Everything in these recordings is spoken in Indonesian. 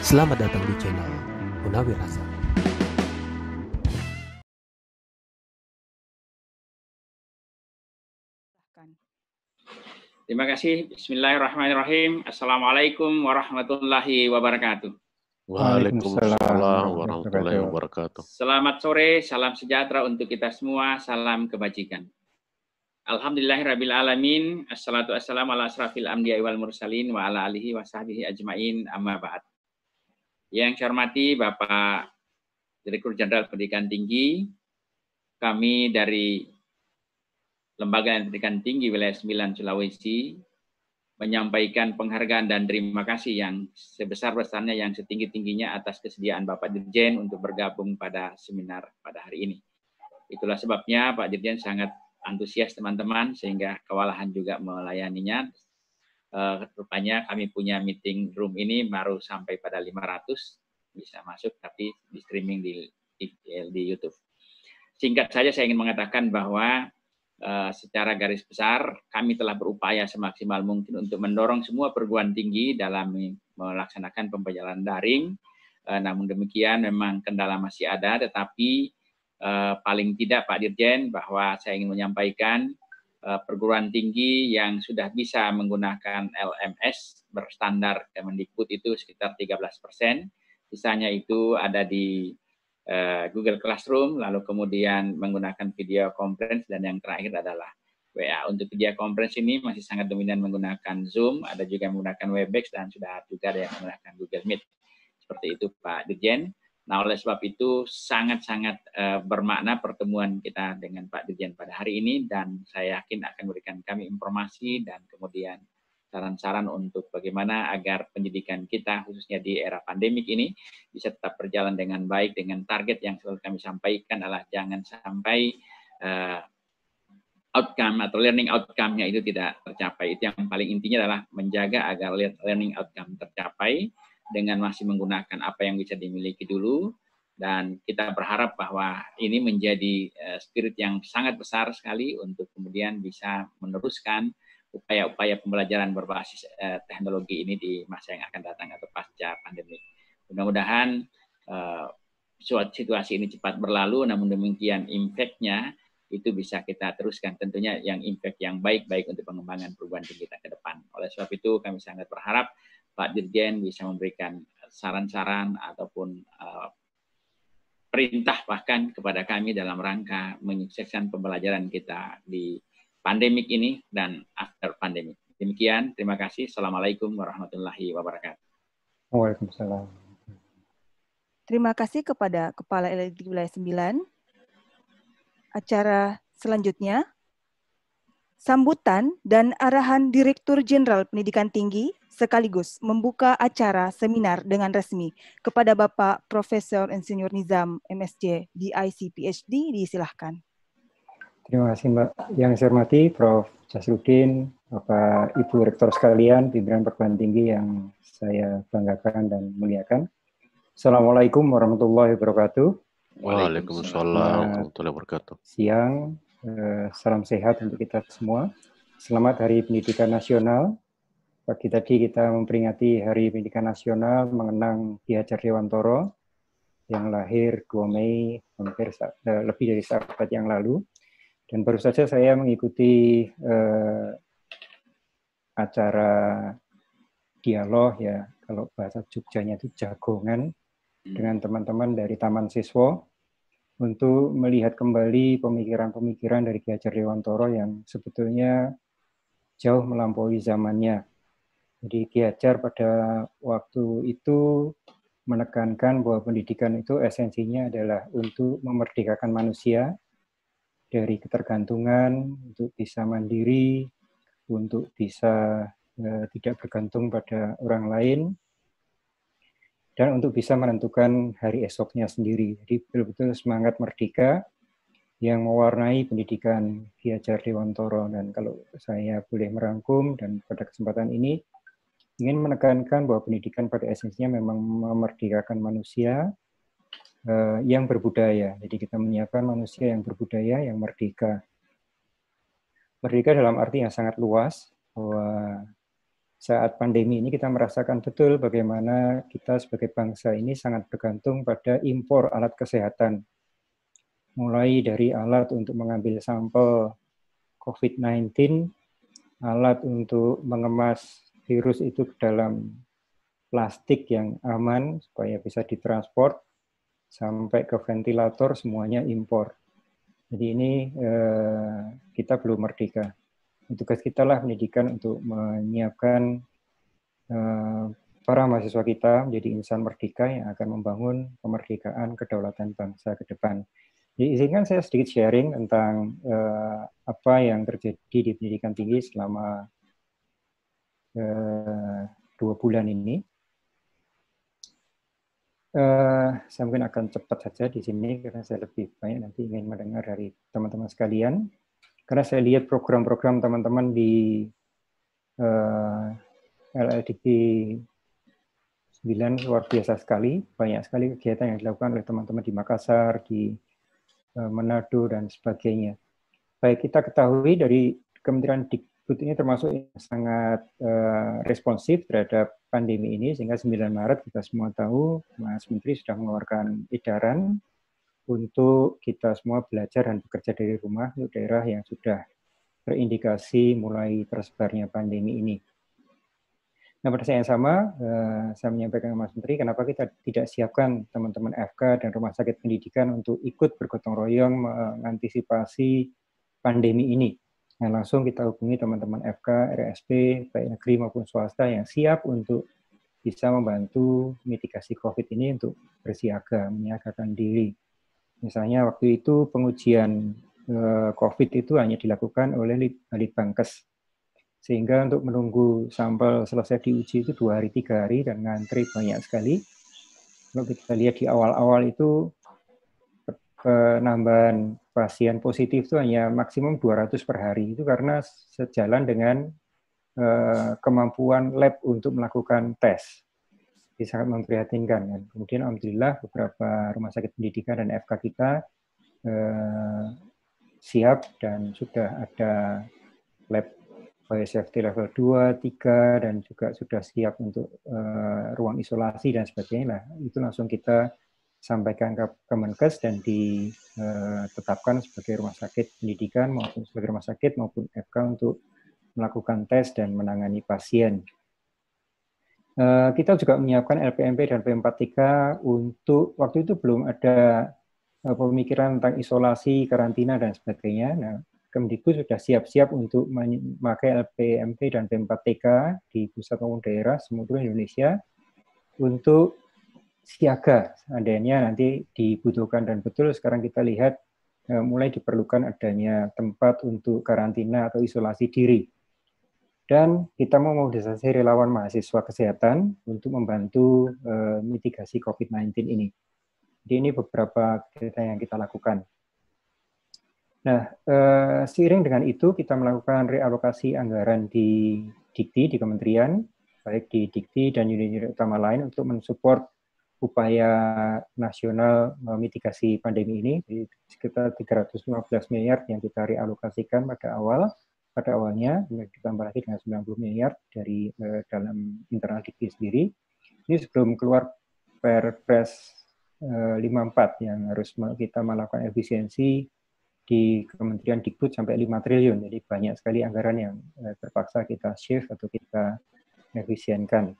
Selamat datang di channel Munawir Rasa. Terima kasih. Bismillahirrahmanirrahim. Assalamualaikum warahmatullahi wabarakatuh. Waalaikumsalam warahmatullahi wabarakatuh. Selamat sore, salam sejahtera untuk kita semua, salam kebajikan. Alhamdulillahirabbil alamin, assalatu wassalamu ala asrafil anbiya'i wal mursalin wa ala alihi wa sahbihi ajmain, amma ba'd. Yang saya hormati Bapak Direktur Jenderal Pendidikan Tinggi, kami dari Lembaga Pendidikan Tinggi Wilayah 9 Sulawesi menyampaikan penghargaan dan terima kasih yang sebesar-besarnya, yang setinggi-tingginya atas kesediaan Bapak Dirjen untuk bergabung pada seminar pada hari ini. Itulah sebabnya Pak Dirjen sangat antusias teman-teman sehingga kewalahan juga melayaninya. Rupanya kami punya meeting room ini baru sampai pada 500 bisa masuk, tapi di streaming di YouTube. Singkat saja saya ingin mengatakan bahwa secara garis besar kami telah berupaya semaksimal mungkin untuk mendorong semua perguruan tinggi dalam melaksanakan pembelajaran daring. Namun demikian memang kendala masih ada, tetapi paling tidak Pak Dirjen bahwa saya ingin menyampaikan perguruan tinggi yang sudah bisa menggunakan LMS berstandar Kemendikbud itu sekitar 13%. Sisanya itu ada di Google Classroom, lalu kemudian menggunakan video conference, dan yang terakhir adalah WA. Untuk video conference ini masih sangat dominan menggunakan Zoom, ada juga yang menggunakan Webex, dan sudah juga ada yang menggunakan Google Meet. Seperti itu Pak Dirjen. Nah, oleh sebab itu sangat-sangat bermakna pertemuan kita dengan Pak Dirjen pada hari ini, dan saya yakin akan memberikan kami informasi dan kemudian saran-saran untuk bagaimana agar pendidikan kita khususnya di era pandemik ini bisa tetap berjalan dengan baik, dengan target yang selalu kami sampaikan adalah jangan sampai outcome atau learning outcome-nya itu tidak tercapai. Itu yang paling intinya adalah menjaga agar learning outcome tercapai dengan masih menggunakan apa yang bisa dimiliki dulu, dan kita berharap bahwa ini menjadi spirit yang sangat besar sekali untuk kemudian bisa meneruskan upaya-upaya pembelajaran berbasis teknologi ini di masa yang akan datang atau pasca pandemi. Mudah-mudahan situasi ini cepat berlalu, namun demikian impact-nya itu bisa kita teruskan, tentunya yang impact yang baik-baik untuk pengembangan perguruan tinggi kita ke depan. Oleh sebab itu kami sangat berharap Pak Dirjen bisa memberikan saran-saran ataupun perintah bahkan kepada kami dalam rangka menyukseskan pembelajaran kita di pandemik ini dan after pandemik. Demikian, terima kasih. Assalamualaikum warahmatullahi wabarakatuh. Waalaikumsalam. Terima kasih kepada Kepala LLD Wilayah 9. Acara selanjutnya, sambutan dan arahan Direktur Jenderal Pendidikan Tinggi sekaligus membuka acara seminar dengan resmi kepada Bapak Profesor Insinyur Nizam, MSc, DIC, PhD, disilahkan. Terima kasih Mbak. Yang saya hormati Prof. Jasrudin, Bapak Ibu Rektor sekalian, pimpinan perguruan tinggi yang saya banggakan dan muliakan. Assalamualaikum warahmatullahi wabarakatuh. Waalaikumsalam warahmatullahi wabarakatuh. Siang, salam sehat untuk kita semua. Selamat Hari Pendidikan Nasional. Pagi tadi kita memperingati Hari Pendidikan Nasional mengenang Ki Hajar Dewantoro yang lahir 2 Mei hampir lebih dari seabad yang lalu. Dan baru saja saya mengikuti acara dialog, ya kalau bahasa Jogjanya itu jagongan, dengan teman-teman dari Taman Siswa untuk melihat kembali pemikiran-pemikiran dari Ki Hajar Dewantoro yang sebetulnya jauh melampaui zamannya. Jadi Ki Hajar pada waktu itu menekankan bahwa pendidikan itu esensinya adalah untuk memerdekakan manusia dari ketergantungan, untuk bisa mandiri, untuk bisa tidak bergantung pada orang lain, dan untuk bisa menentukan hari esoknya sendiri. Jadi betul-betul semangat merdeka yang mewarnai pendidikan Ki Hajar Dewantoro. Dan kalau saya boleh merangkum dan pada kesempatan ini ingin menekankan bahwa pendidikan pada esensinya memang memerdekakan manusia yang berbudaya. Jadi kita menyiapkan manusia yang berbudaya, yang merdeka. Merdeka dalam arti yang sangat luas, bahwa saat pandemi ini kita merasakan betul bagaimana kita sebagai bangsa ini sangat bergantung pada impor alat kesehatan. Mulai dari alat untuk mengambil sampel COVID-19, alat untuk mengemas virus itu ke dalam plastik yang aman supaya bisa ditransport, sampai ke ventilator semuanya impor. Jadi ini kita belum merdeka. Tugas kita lah pendidikan untuk menyiapkan para mahasiswa kita menjadi insan merdeka yang akan membangun kemerdekaan kedaulatan bangsa ke depan. Jadi izinkan saya sedikit sharing tentang apa yang terjadi di pendidikan tinggi selama 2 bulan ini. Saya mungkin akan cepat saja di sini karena saya lebih banyak nanti ingin mendengar dari teman-teman sekalian. Karena saya lihat program-program teman-teman di LLDB 9 luar biasa sekali. Banyak sekali kegiatan yang dilakukan oleh teman-teman di Makassar, di Manado, dan sebagainya. Baik, kita ketahui dari Kementerian Dikbud ini termasuk yang sangat responsif terhadap pandemi ini, sehingga 9 Maret kita semua tahu Mas Menteri sudah mengeluarkan edaran untuk kita semua belajar dan bekerja dari rumah untuk daerah yang sudah terindikasi mulai tersebarnya pandemi ini. Nah, pada saat yang sama, saya menyampaikan ke Mas Menteri, kenapa kita tidak siapkan teman-teman FK dan rumah sakit pendidikan untuk ikut bergotong royong mengantisipasi pandemi ini. Nah, langsung kita hubungi teman-teman FK, RSP, baik negeri maupun swasta yang siap untuk bisa membantu mitigasi COVID ini untuk bersiaga, menyiagakan diri. Misalnya waktu itu pengujian COVID itu hanya dilakukan oleh Litbangkes. Sehingga untuk menunggu sampel selesai diuji itu 2 hari, 3 hari, dan ngantri banyak sekali. Kalau kita lihat di awal-awal itu, penambahan pasien positif itu hanya maksimum 200 per hari. Itu karena sejalan dengan kemampuan lab untuk melakukan tes. Jadi sangat memprihatinkan. Dan kemudian alhamdulillah beberapa rumah sakit pendidikan dan FK kita siap dan sudah ada lab biosafety level 2, 3, dan juga sudah siap untuk ruang isolasi dan sebagainya. Nah, itu langsung kita sampaikan ke Kemenkes dan ditetapkan sebagai rumah sakit pendidikan maupun sebagai rumah sakit maupun FK untuk melakukan tes dan menangani pasien. Kita juga menyiapkan LPMP dan P4TK untuk, waktu itu belum ada pemikiran tentang isolasi, karantina, dan sebagainya. Nah, Kemdikbud sudah siap-siap untuk memakai LPMP dan P4TK di pusat maupun daerah seluruh Indonesia untuk siaga seandainya nanti dibutuhkan. Dan betul sekarang kita lihat mulai diperlukan adanya tempat untuk karantina atau isolasi diri. Dan kita mau mobilisasi relawan mahasiswa kesehatan untuk membantu mitigasi COVID-19 ini. Jadi ini beberapa kegiatan yang kita lakukan. Nah, seiring dengan itu kita melakukan realokasi anggaran di Dikti, di kementerian, baik di Dikti dan unit-unit utama lain untuk mensupport upaya nasional mitigasi pandemi ini. Jadi sekitar 315 miliar yang kita realokasikan pada awalnya, ditambah lagi dengan 90 miliar dari dalam internal Dikti sendiri. Ini sebelum keluar Perpres 54 yang harus kita melakukan efisiensi di Kementerian Dikbud sampai 5 triliun. Jadi banyak sekali anggaran yang terpaksa kita shift atau kita efisienkan.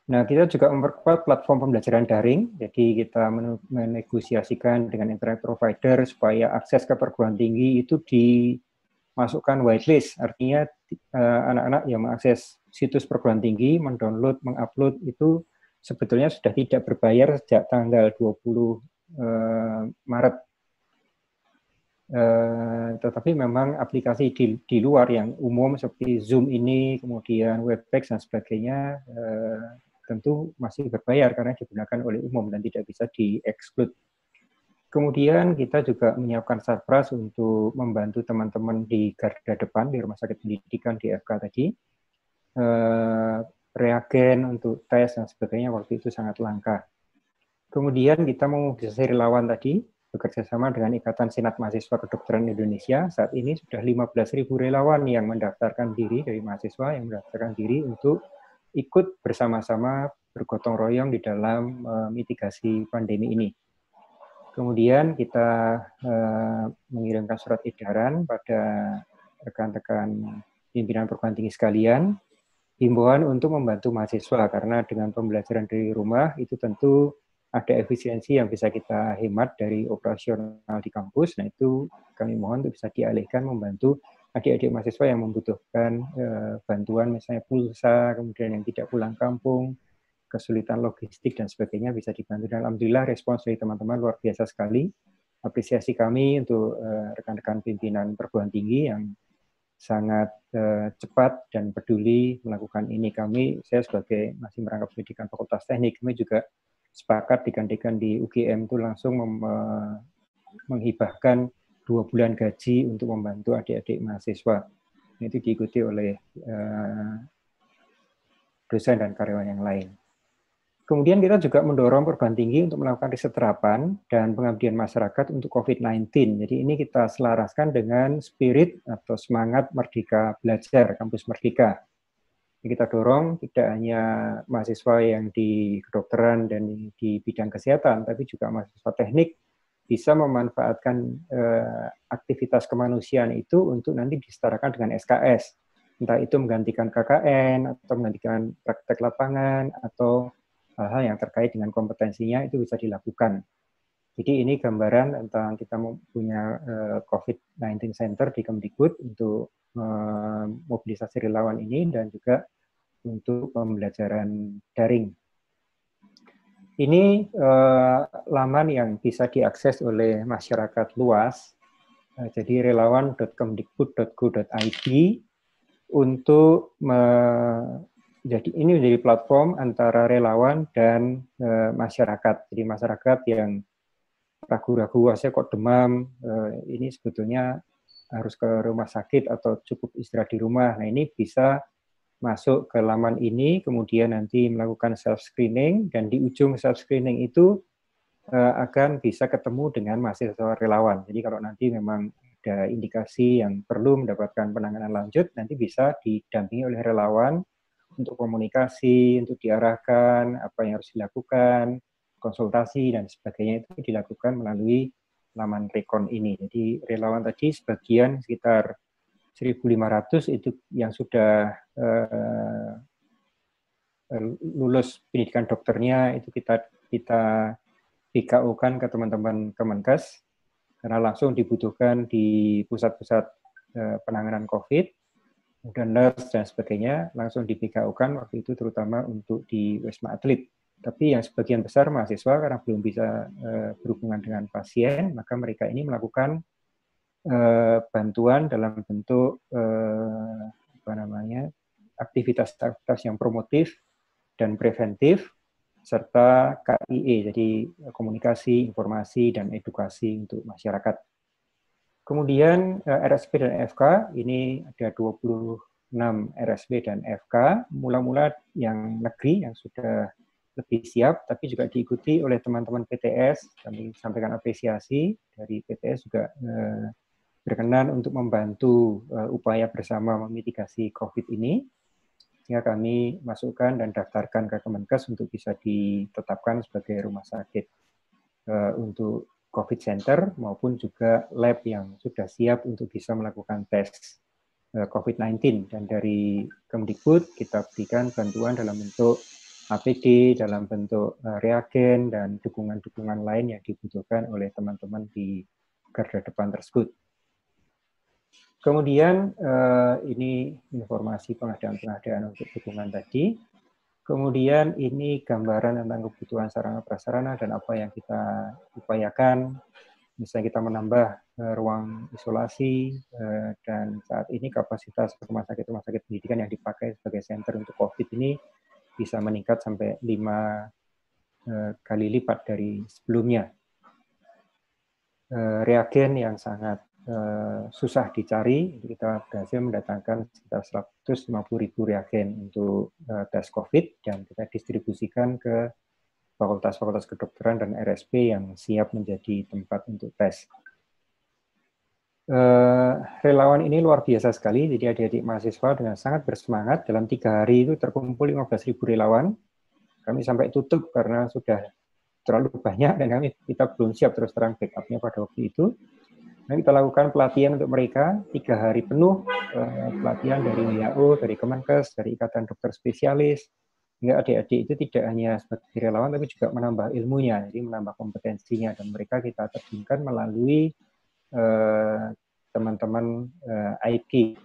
Nah, kita juga memperkuat platform pembelajaran daring. Jadi kita menegosiasikan dengan internet provider supaya akses ke perguruan tinggi itu dimasukkan whitelist. Artinya anak-anak yang mengakses situs perguruan tinggi, mendownload, mengupload itu sebetulnya sudah tidak berbayar sejak tanggal 20 Maret. Tetapi memang aplikasi di luar yang umum seperti Zoom ini, kemudian Webex dan sebagainya, tentu masih berbayar karena digunakan oleh umum dan tidak bisa di-exclude. Kemudian kita juga menyiapkan Satpras untuk membantu teman-teman di garda depan di rumah sakit pendidikan di FK tadi. Reagen untuk tes dan sebagainya waktu itu sangat langka. Kemudian kita memobilisasi relawan tadi, bekerja sama dengan Ikatan Senat Mahasiswa Kedokteran Indonesia. Saat ini sudah 15.000 relawan yang mendaftarkan diri dari mahasiswa yang mendaftarkan diri untuk ikut bersama-sama bergotong royong di dalam mitigasi pandemi ini. Kemudian kita mengirimkan surat edaran pada rekan-rekan pimpinan perguruan tinggi sekalian, himbauan untuk membantu mahasiswa, karena dengan pembelajaran dari rumah itu tentu ada efisiensi yang bisa kita hemat dari operasional di kampus. Nah itu kami mohon untuk bisa dialihkan membantu adik-adik mahasiswa yang membutuhkan bantuan, misalnya pulsa, kemudian yang tidak pulang kampung, kesulitan logistik dan sebagainya bisa dibantu. Dan alhamdulillah respons dari teman-teman luar biasa sekali. Apresiasi kami untuk rekan-rekan pimpinan perguruan tinggi yang sangat cepat dan peduli melakukan ini. Saya sebagai masih merangkap pendidikan Fakultas Teknik, kami juga sepakat digantikan di UGM itu langsung menghibahkan 2 bulan gaji untuk membantu adik-adik mahasiswa. Itu diikuti oleh dosen dan karyawan yang lain. Kemudian kita juga mendorong perguruan tinggi untuk melakukan riset terapan dan pengabdian masyarakat untuk COVID-19. Jadi ini kita selaraskan dengan spirit atau semangat Merdeka Belajar, Kampus Merdeka. Kita dorong tidak hanya mahasiswa yang di kedokteran dan di bidang kesehatan, tapi juga mahasiswa teknik bisa memanfaatkan aktivitas kemanusiaan itu untuk nanti disetarakan dengan SKS. Entah itu menggantikan KKN, atau menggantikan praktek lapangan, atau hal-hal yang terkait dengan kompetensinya itu bisa dilakukan. Jadi ini gambaran tentang kita punya COVID-19 Center di Kemdikbud untuk mobilisasi relawan ini dan juga untuk pembelajaran daring. Ini laman yang bisa diakses oleh masyarakat luas. Jadi relawan.kemdikbud.go.id untuk ini menjadi platform antara relawan dan masyarakat. Jadi masyarakat yang ragu-ragu, saya kok demam, ini sebetulnya harus ke rumah sakit atau cukup istirahat di rumah. Nah ini bisa masuk ke laman ini, kemudian nanti melakukan self-screening, dan di ujung self-screening itu akan bisa ketemu dengan mahasiswa relawan. Jadi kalau nanti memang ada indikasi yang perlu mendapatkan penanganan lanjut, nanti bisa didampingi oleh relawan untuk komunikasi, untuk diarahkan apa yang harus dilakukan, konsultasi dan sebagainya itu dilakukan melalui laman Rekon ini. Jadi relawan tadi sebagian sekitar 1.500 itu yang sudah lulus pendidikan dokternya, itu kita BKU-kan ke teman-teman Kemenkes karena langsung dibutuhkan di pusat-pusat penanganan COVID, kemudian nurse dan sebagainya langsung di BKU-kan waktu itu terutama untuk di Wisma Atlet. Tapi yang sebagian besar mahasiswa karena belum bisa berhubungan dengan pasien, maka mereka ini melakukan bantuan dalam bentuk aktivitas-aktivitas yang promotif dan preventif serta KIE, jadi komunikasi, informasi dan edukasi untuk masyarakat. Kemudian RSP dan FK ini ada 26 RSP dan FK, mula-mula yang negeri yang sudah lebih siap, tapi juga diikuti oleh teman-teman PTS. Kami sampaikan apresiasi dari PTS juga berkenan untuk membantu upaya bersama memitigasi COVID ini, sehingga kami masukkan dan daftarkan ke Kemenkes untuk bisa ditetapkan sebagai rumah sakit untuk COVID Center maupun juga lab yang sudah siap untuk bisa melakukan tes COVID-19. Dan dari Kemdikbud kita berikan bantuan dalam bentuk APD, dalam bentuk reagen, dan dukungan-dukungan lain yang dibutuhkan oleh teman-teman di garda depan tersebut. Kemudian ini informasi pengadaan-pengadaan untuk dukungan tadi. Kemudian ini gambaran tentang kebutuhan sarana prasarana dan apa yang kita upayakan. Misalnya kita menambah ruang isolasi, dan saat ini kapasitas rumah sakit pendidikan yang dipakai sebagai center untuk COVID ini bisa meningkat sampai 5 kali lipat dari sebelumnya. Reagen yang sangat susah dicari, kita berhasil mendatangkan sekitar 150.000 reagen untuk tes COVID dan kita distribusikan ke fakultas-fakultas kedokteran dan RSP yang siap menjadi tempat untuk tes. Relawan ini luar biasa sekali, jadi adik-adik mahasiswa dengan sangat bersemangat, dalam 3 hari itu terkumpul 15.000 relawan. Kami sampai tutup karena sudah terlalu banyak dan kita belum siap terus terang backupnya pada waktu itu. Nah, kita lakukan pelatihan untuk mereka 3 hari penuh, pelatihan dari WHO, dari Kemenkes, dari Ikatan Dokter Spesialis, hingga adik-adik itu tidak hanya sebagai relawan tapi juga menambah ilmunya, jadi menambah kompetensinya, dan mereka kita terjunkan melalui teman-teman IT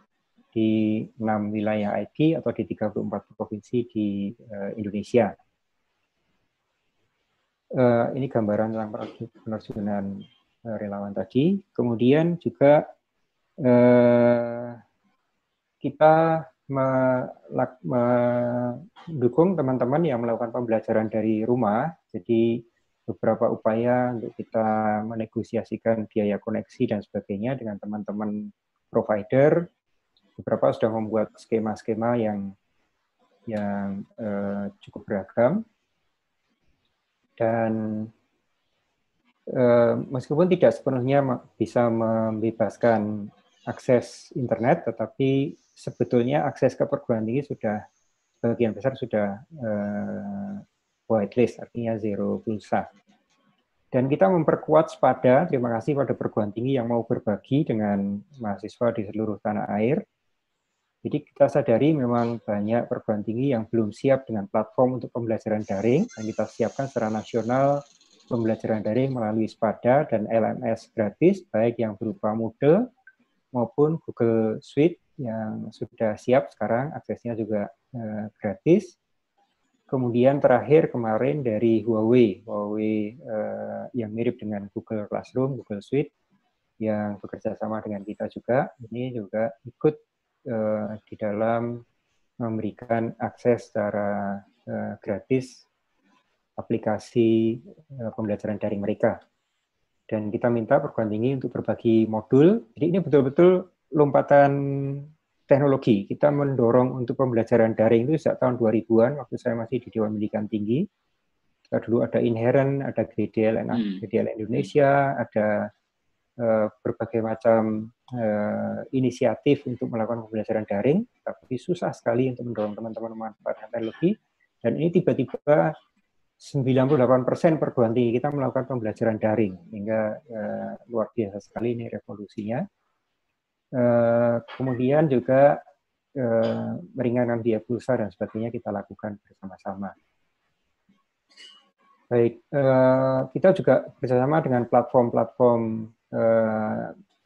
di 6 wilayah IT atau di 34 provinsi di Indonesia. Ini gambaran tentang penerjunan relawan tadi. Kemudian juga kita mendukung teman-teman yang melakukan pembelajaran dari rumah. Jadi beberapa upaya untuk kita menegosiasikan biaya koneksi dan sebagainya dengan teman-teman provider. Beberapa sudah membuat skema-skema yang cukup beragam. Dan meskipun tidak sepenuhnya bisa membebaskan akses internet, tetapi sebetulnya akses ke perguruan tinggi sudah sebagian besar sudah whitelist, artinya zero pulsa. Dan kita memperkuat SPADA, terima kasih pada perguruan tinggi yang mau berbagi dengan mahasiswa di seluruh tanah air. Jadi kita sadari memang banyak perguruan tinggi yang belum siap dengan platform untuk pembelajaran daring, dan kita siapkan secara nasional pembelajaran daring melalui SPADA dan LMS gratis, baik yang berupa Moodle maupun Google Suite yang sudah siap sekarang, aksesnya juga gratis. Kemudian terakhir kemarin dari Huawei yang mirip dengan Google Classroom, Google Suite, yang bekerja sama dengan kita juga, ini juga ikut di dalam memberikan akses secara gratis aplikasi pembelajaran daring mereka. Dan kita minta perguruan tinggi untuk berbagi modul. Jadi ini betul-betul lompatan teknologi. Kita mendorong untuk pembelajaran daring itu sejak tahun 2000-an, waktu saya masih di Dewan Pendidikan Tinggi. Kita dulu ada Inherent, ada GDLN Indonesia, ada berbagai macam inisiatif untuk melakukan pembelajaran daring, tapi susah sekali untuk mendorong teman-teman memanfaatkan teknologi. Dan ini tiba-tiba 98% perguruan tinggi kita melakukan pembelajaran daring, hingga luar biasa sekali ini revolusinya. Kemudian juga meringankan biaya pulsa dan sebagainya kita lakukan bersama-sama. Baik, kita juga bersama dengan platform-platform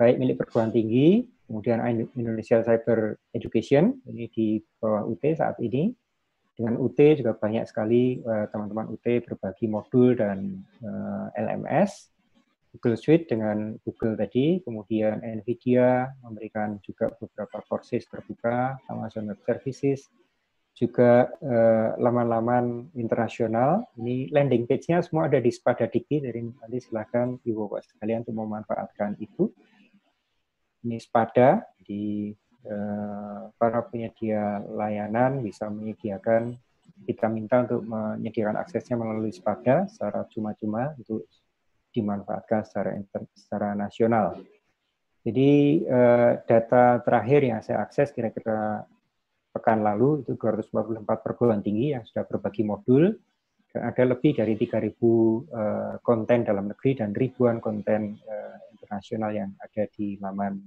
baik milik perguruan tinggi, kemudian Indonesia Cyber Education, ini di bawah UT saat ini. Dengan UT juga banyak sekali teman-teman UT berbagi modul dan LMS, Google Suite dengan Google tadi, kemudian NVIDIA memberikan juga beberapa courses terbuka, Amazon Web Services, juga laman-laman internasional. Ini landing page-nya semua ada di SPADA Dikti, jadi nanti silakan Ibu Bapak sekalian untuk memanfaatkan itu. Ini SPADA, di para penyedia layanan bisa menyediakan, kita minta untuk menyediakan aksesnya melalui SPADA secara cuma-cuma untuk dimanfaatkan secara nasional. Jadi data terakhir yang saya akses kira-kira pekan lalu itu 244 perguruan tinggi yang sudah berbagi modul, dan ada lebih dari 3.000 konten dalam negeri dan ribuan konten internasional yang ada di laman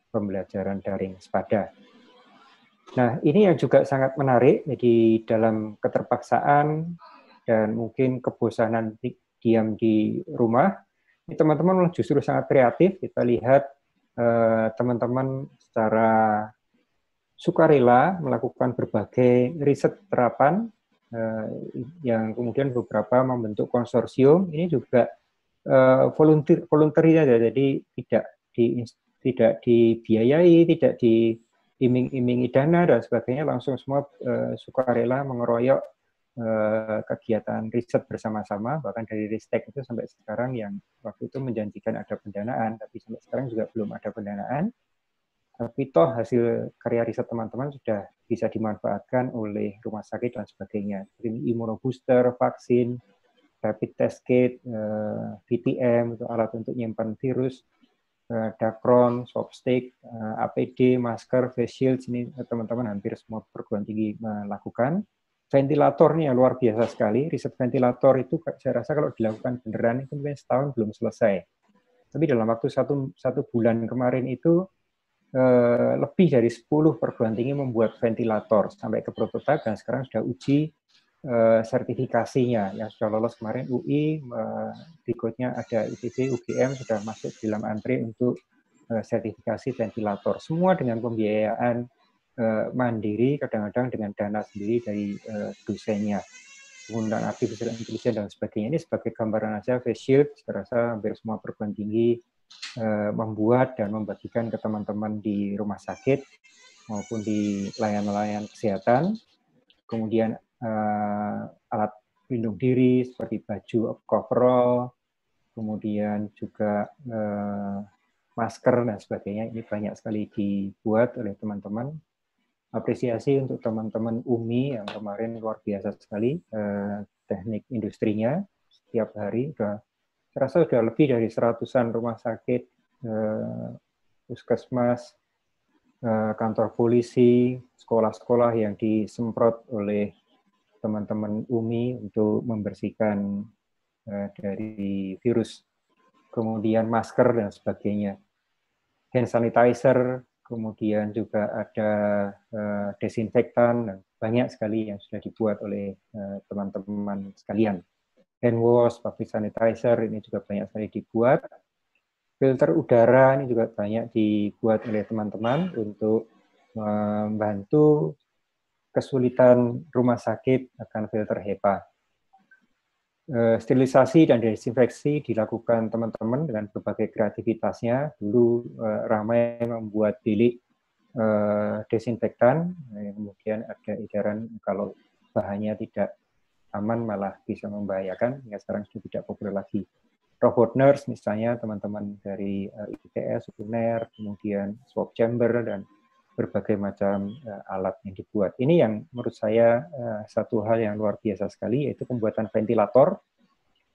pembelajaran daring SPADA. Nah, ini yang juga sangat menarik, jadi dalam keterpaksaan dan mungkin kebosanan diam di rumah, ini teman-teman justru sangat kreatif. Kita lihat teman-teman secara sukarela melakukan berbagai riset terapan yang kemudian beberapa membentuk konsorsium. Ini juga voluntary saja, jadi tidak dibiayai, tidak diiming-imingi dana dan sebagainya, langsung semua sukarela mengeroyok kegiatan riset bersama-sama, bahkan dari Ristek itu sampai sekarang yang waktu itu menjanjikan ada pendanaan, tapi sampai sekarang juga belum ada pendanaan. Tapi toh hasil karya riset teman-teman sudah bisa dimanfaatkan oleh rumah sakit dan sebagainya. Seperti imunobooster, vaksin, rapid test kit, VTM, itu alat untuk menyimpan virus, Dacron, Swabstick, APD, masker, face shield, ini teman-teman hampir semua perguruan tinggi melakukan. Ventilator nih luar biasa sekali. Riset ventilator itu saya rasa kalau dilakukan beneran itu mungkin setahun belum selesai. Tapi dalam waktu satu bulan kemarin itu lebih dari 10 perguruan tinggi membuat ventilator sampai ke prototipe dan sekarang sudah uji sertifikasinya. Yang sudah lolos kemarin UI, berikutnya ada ITB, UGM sudah masuk dalam antri untuk sertifikasi ventilator. Semua dengan pembiayaan mandiri, kadang-kadang dengan dana sendiri dari dosennya, penggunaan artificial intelligence dan sebagainya. Ini sebagai gambaran aja face shield, saya rasa hampir semua perguruan tinggi membuat dan membagikan ke teman-teman di rumah sakit maupun di layanan-layanan kesehatan. Kemudian alat pelindung diri seperti baju coverall, kemudian juga masker dan sebagainya. Ini banyak sekali dibuat oleh teman-teman. Apresiasi untuk teman-teman UMI yang kemarin luar biasa sekali teknik industrinya. Setiap hari saya rasa sudah lebih dari 100-an rumah sakit, puskesmas, kantor polisi, sekolah-sekolah yang disemprot oleh teman-teman UMI untuk membersihkan dari virus, kemudian masker dan sebagainya, hand sanitizer, kemudian juga ada desinfektan, dan banyak sekali yang sudah dibuat oleh teman-teman sekalian. Hand wash, public sanitizer, ini juga banyak sekali dibuat. Filter udara ini juga banyak dibuat oleh teman-teman untuk membantu kesulitan rumah sakit akan filter HEPA. Sterilisasi dan desinfeksi dilakukan teman-teman dengan berbagai kreativitasnya. Dulu ramai membuat bilik desinfektan, kemudian ada edaran kalau bahannya tidak aman malah bisa membahayakan, hingga sekarang sudah tidak populer lagi. Robot nurse misalnya teman-teman dari ITS, UNER, kemudian swab chamber, dan berbagai macam alat yang dibuat. Ini yang menurut saya satu hal yang luar biasa sekali, yaitu pembuatan ventilator.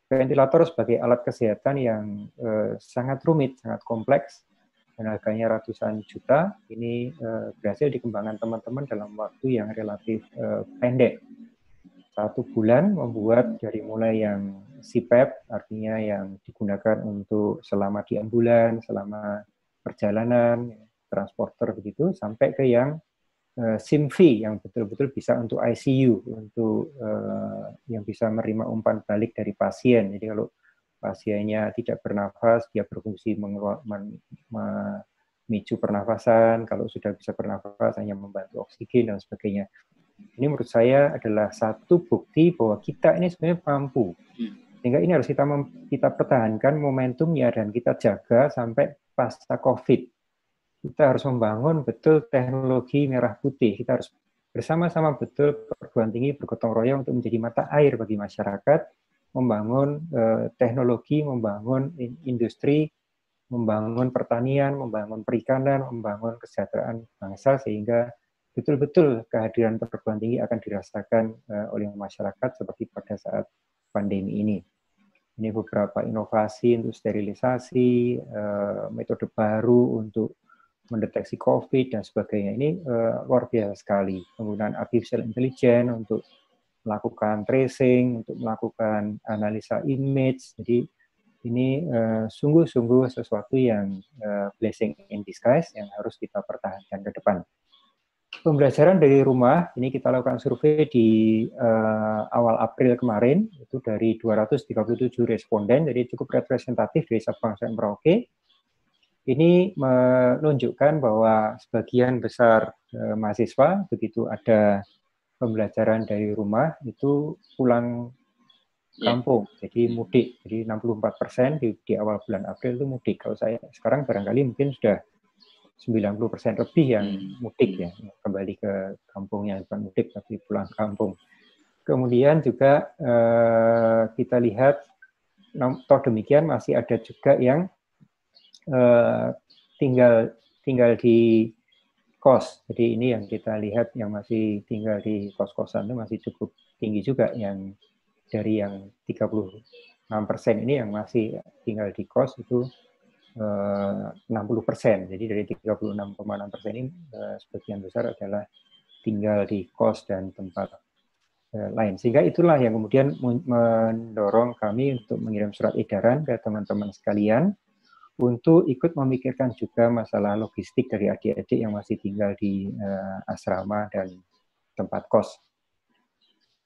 Ventilator sebagai alat kesehatan yang sangat rumit, sangat kompleks, dan harganya ratusan juta. Ini berhasil dikembangkan teman-teman dalam waktu yang relatif pendek. 1 bulan membuat dari mulai yang CPAP, artinya yang digunakan untuk selama di ambulan, selama perjalanan, transporter begitu, sampai ke yang SIMV yang betul-betul bisa untuk ICU, untuk yang bisa menerima umpan balik dari pasien. Jadi kalau pasiennya tidak bernafas, dia berfungsi memicu pernafasan, kalau sudah bisa bernafas hanya membantu oksigen dan sebagainya. Ini menurut saya adalah satu bukti bahwa kita ini sebenarnya mampu. Sehingga ini harus kita pertahankan momentumnya dan kita jaga sampai pasca COVID. Kita harus membangun betul teknologi merah putih. Kita harus bersama-sama betul perguruan tinggi bergotong royong untuk menjadi mata air bagi masyarakat, membangun teknologi, membangun industri, membangun pertanian, membangun perikanan, membangun kesejahteraan bangsa, sehingga betul-betul kehadiran perguruan tinggi akan dirasakan oleh masyarakat seperti pada saat pandemi ini. Ini beberapa inovasi untuk sterilisasi, metode baru untuk mendeteksi COVID dan sebagainya. Ini luar biasa sekali. Penggunaan artificial intelligence untuk melakukan tracing, untuk melakukan analisa image. Jadi ini sungguh-sungguh sesuatu yang blessing in disguise yang harus kita pertahankan ke depan. Pembelajaran dari rumah, ini kita lakukan survei di awal April kemarin, itu dari 237 responden, jadi cukup representatif dari Sabang sampai Merauke. Ini menunjukkan bahwa sebagian besar mahasiswa, begitu ada pembelajaran dari rumah, itu pulang kampung, jadi mudik. Jadi 64% di awal bulan April itu mudik. Kalau saya sekarang barangkali mungkin sudah 90% lebih yang mudik ya, kembali ke kampungnya, bukan mudik tapi pulang kampung. Kemudian juga kita lihat, toh demikian masih ada juga yang tinggal di kos. Jadi ini yang kita lihat yang masih tinggal di kos-kosan itu masih cukup tinggi juga, yang dari yang 36% ini yang masih tinggal di kos itu 60%. Jadi dari 36,6% ini sebagian besar adalah tinggal di kos dan tempat lain. Sehingga itulah yang kemudian mendorong kami untuk mengirim surat edaran ke teman-teman sekalian untuk ikut memikirkan juga masalah logistik dari adik-adik yang masih tinggal di asrama dan tempat kos.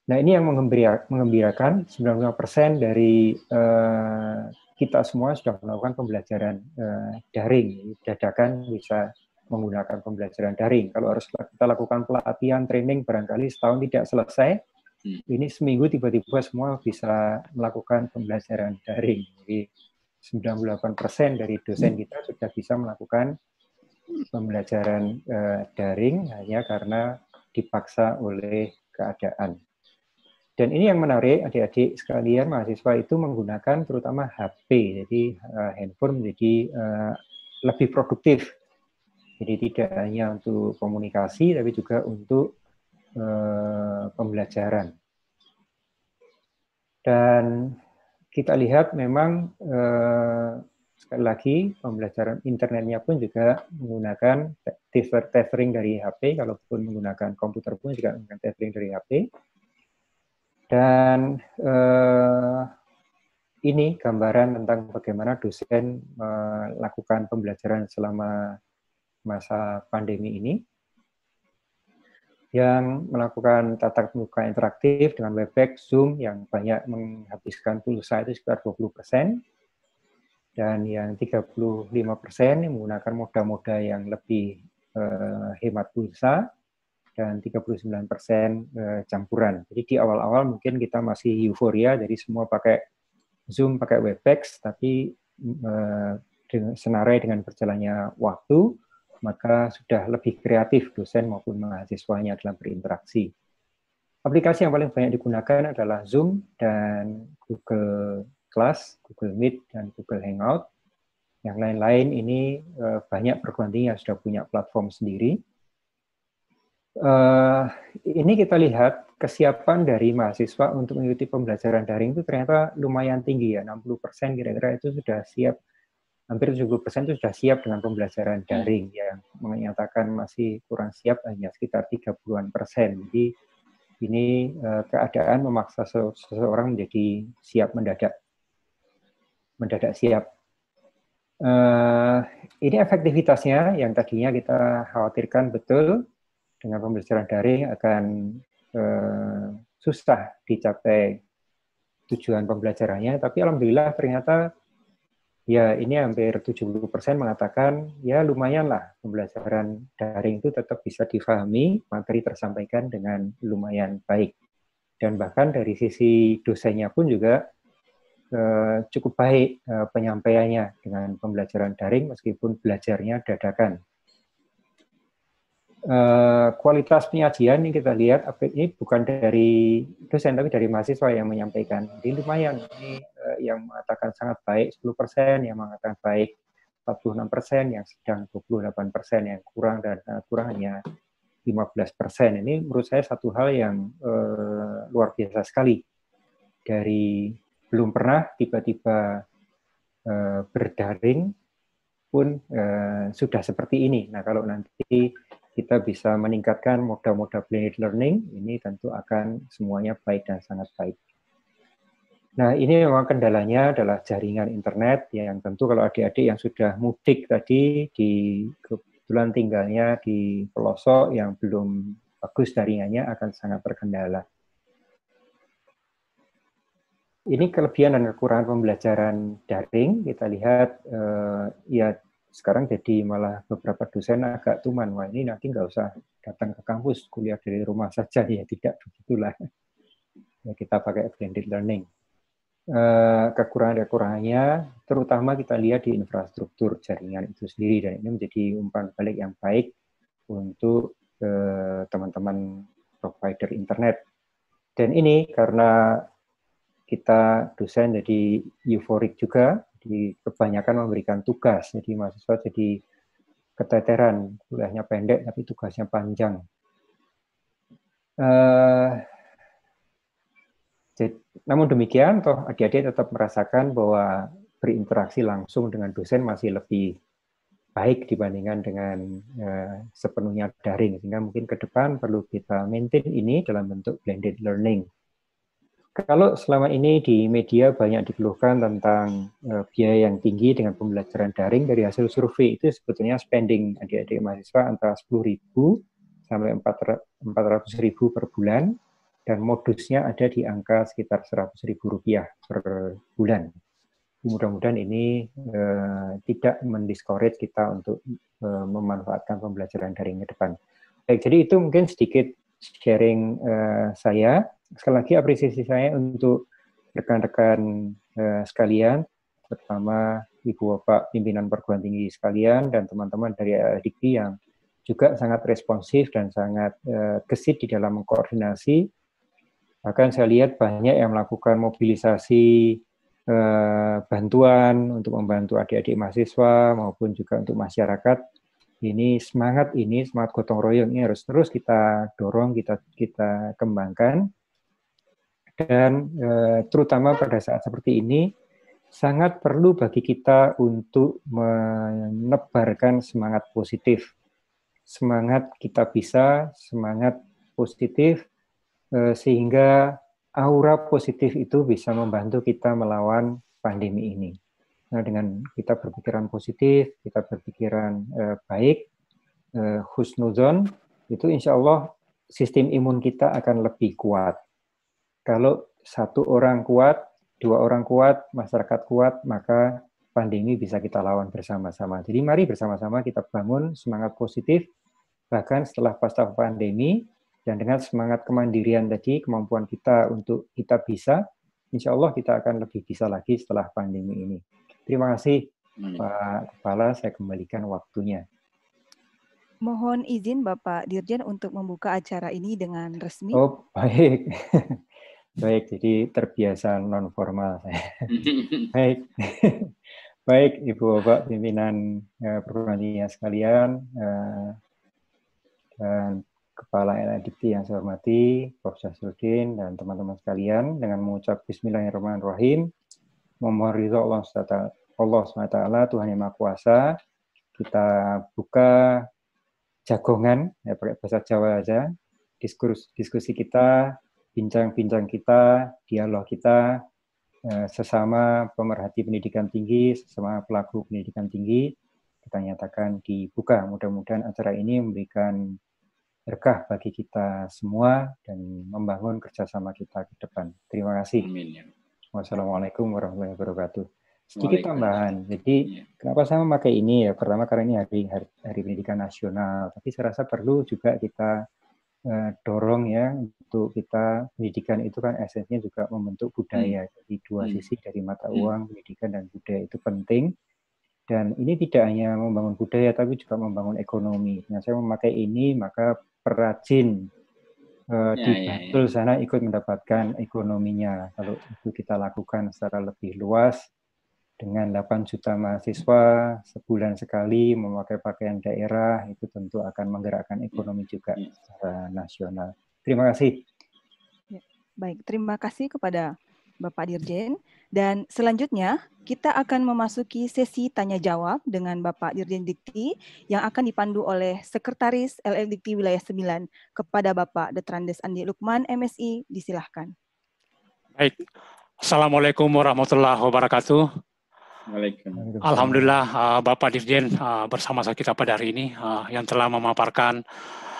Nah, ini yang mengembirakan, 95% dari kita semua sudah melakukan pembelajaran daring. Dadakan bisa menggunakan pembelajaran daring. Kalau harus kita lakukan pelatihan, training, barangkali setahun tidak selesai, ini seminggu tiba-tiba semua bisa melakukan pembelajaran daring. Jadi 98% dari dosen kita sudah bisa melakukan pembelajaran daring hanya karena dipaksa oleh keadaan. Dan ini yang menarik, adik-adik sekalian, mahasiswa itu menggunakan terutama HP, jadi handphone menjadi lebih produktif. Jadi tidak hanya untuk komunikasi, tapi juga untuk pembelajaran. Dan kita lihat memang sekali lagi pembelajaran internetnya pun juga menggunakan tethering dari HP, kalaupun menggunakan komputer pun juga menggunakan tethering dari HP. Dan ini gambaran tentang bagaimana dosen melakukan pembelajaran selama masa pandemi ini, yang melakukan tatap muka interaktif dengan Webex, Zoom yang banyak menghabiskan pulsa itu sekitar 20%, dan yang 35% yang menggunakan moda-moda yang lebih hemat pulsa, dan 39% campuran. Jadi di awal-awal mungkin kita masih euforia, jadi semua pakai Zoom, pakai Webex, tapi senarai dengan berjalannya waktu, maka sudah lebih kreatif dosen maupun mahasiswanya dalam berinteraksi. Aplikasi yang paling banyak digunakan adalah Zoom dan Google Class, Google Meet, dan Google Hangout. Yang lain-lain ini banyak perguruan tinggi yang sudah punya platform sendiri. Ini kita lihat kesiapan dari mahasiswa untuk mengikuti pembelajaran daring itu ternyata lumayan tinggi ya, 60% kira-kira itu sudah siap, hampir 70% itu sudah siap dengan pembelajaran daring, yang menyatakan masih kurang siap hanya sekitar 30-an%. Jadi ini keadaan memaksa seseorang menjadi siap mendadak siap. Ini efektivitasnya yang tadinya kita khawatirkan betul dengan pembelajaran daring akan susah dicapai tujuan pembelajarannya, tapi alhamdulillah ternyata ya ini hampir 70% mengatakan ya lumayan lah pembelajaran daring itu tetap bisa difahami, materi tersampaikan dengan lumayan baik. Dan bahkan dari sisi dosennya pun juga cukup baik penyampaiannya dengan pembelajaran daring meskipun belajarnya dadakan. Kualitas penyajian yang kita lihat ini bukan dari dosen tapi dari mahasiswa yang menyampaikan. Jadi lumayan, ini yang mengatakan sangat baik 10%, yang mengatakan baik 46%, yang sedang 28%, yang kurang dan kurang hanya 15%. Ini menurut saya satu hal yang luar biasa sekali. Dari belum pernah tiba-tiba berdaring pun sudah seperti ini. Nah, kalau nanti kita bisa meningkatkan moda-moda blended learning, ini tentu akan semuanya baik dan sangat baik. Nah, ini memang kendalanya adalah jaringan internet, yang tentu kalau adik-adik yang sudah mudik tadi, kebetulan tinggalnya di pelosok yang belum bagus jaringannya akan sangat terkendala. Ini kelebihan dan kekurangan pembelajaran daring. Kita lihat, ya sekarang jadi malah beberapa dosen agak tuman, wah ini nanti nggak usah datang ke kampus, kuliah dari rumah saja, ya tidak begitulah. Ya, kita pakai blended learning. Kekurangannya terutama kita lihat di infrastruktur jaringan itu sendiri, dan ini menjadi umpan balik yang baik untuk teman-teman provider internet. Dan ini karena kita dosen jadi euforik juga, jadi kebanyakan memberikan tugas, jadi mahasiswa jadi keteteran, kuliahnya pendek tapi tugasnya panjang. Namun demikian, toh adik-adik tetap merasakan bahwa berinteraksi langsung dengan dosen masih lebih baik dibandingkan dengan sepenuhnya daring. Sehingga mungkin ke depan perlu kita maintain ini dalam bentuk blended learning. Kalau selama ini di media banyak dikeluhkan tentang biaya yang tinggi dengan pembelajaran daring, dari hasil survei itu sebetulnya spending adik-adik mahasiswa antara 10.000 sampai 400.000 per bulan, dan modusnya ada di angka sekitar Rp100.000 per bulan. Mudah-mudahan ini tidak mendiscourage kita untuk memanfaatkan pembelajaran daring ke depan. Baik, jadi itu mungkin sedikit sharing saya. Sekali lagi apresiasi saya untuk rekan-rekan sekalian, terutama Ibu Bapak pimpinan perguruan tinggi sekalian dan teman-teman dari Dikti yang juga sangat responsif dan sangat gesit di dalam mengkoordinasi. Bahkan saya lihat banyak yang melakukan mobilisasi bantuan untuk membantu adik-adik mahasiswa maupun juga untuk masyarakat. Semangat gotong royong ini harus terus kita dorong, kita kembangkan. Dan terutama pada saat seperti ini, sangat perlu bagi kita untuk menebarkan semangat positif. Semangat kita bisa, semangat positif, sehingga aura positif itu bisa membantu kita melawan pandemi ini. Nah, dengan kita berpikiran positif, kita berpikiran baik, husnuzon, itu insya Allah sistem imun kita akan lebih kuat. Kalau satu orang kuat, dua orang kuat, masyarakat kuat, maka pandemi bisa kita lawan bersama-sama. Jadi mari bersama-sama kita bangun semangat positif, bahkan setelah pasca pandemi, dan dengan semangat kemandirian tadi, kemampuan kita untuk kita bisa, insya Allah kita akan lebih bisa lagi setelah pandemi ini. Terima kasih Pak Kepala, saya kembalikan waktunya. Mohon izin Bapak Dirjen untuk membuka acara ini dengan resmi. Oh, baik. Baik, jadi terbiasa non-formal saya. Baik. Baik, Ibu Bapak pimpinan perguruan tinggi sekalian, dan Kepala LADIKTI yang saya hormati, Prof. Syafruddin, dan teman-teman sekalian, dengan mengucap Bismillahirrahmanirrahim, memohon ridho Allah SWT, Tuhan Yang Maha Kuasa, kita buka jagongan, ya pakai bahasa Jawa aja, diskusi kita, bincang-bincang kita, dialog kita, sesama pemerhati pendidikan tinggi, sesama pelaku pendidikan tinggi, kita nyatakan dibuka. Mudah-mudahan acara ini memberikan berkah bagi kita semua dan membangun kerjasama kita ke depan. Terima kasih. Amin. Wassalamualaikum warahmatullahi wabarakatuh. Sedikit tambahan. Jadi kenapa saya memakai ini ya? Pertama karena ini hari pendidikan nasional. Tapi saya rasa perlu juga kita dorong ya untuk kita pendidikan itu kan esensinya juga membentuk budaya. Jadi dua sisi dari mata uang, pendidikan dan budaya itu penting. Dan ini tidak hanya membangun budaya, tapi juga membangun ekonomi. Nah, saya memakai ini, maka perajin di Bantul sana ikut mendapatkan ekonominya. Kalau itu kita lakukan secara lebih luas, dengan 8 juta mahasiswa, sebulan sekali memakai pakaian daerah, itu tentu akan menggerakkan ekonomi juga secara nasional. Terima kasih. Baik, terima kasih kepada Bapak Dirjen. Dan selanjutnya kita akan memasuki sesi tanya jawab dengan Bapak Dirjen Dikti yang akan dipandu oleh Sekretaris LL Dikti Wilayah 9 kepada Bapak Detrandes Andi Lukman, MSI. Disilahkan. Baik. Assalamualaikum warahmatullahi wabarakatuh. Alhamdulillah Bapak Dirjen bersama kita pada hari ini yang telah memaparkan,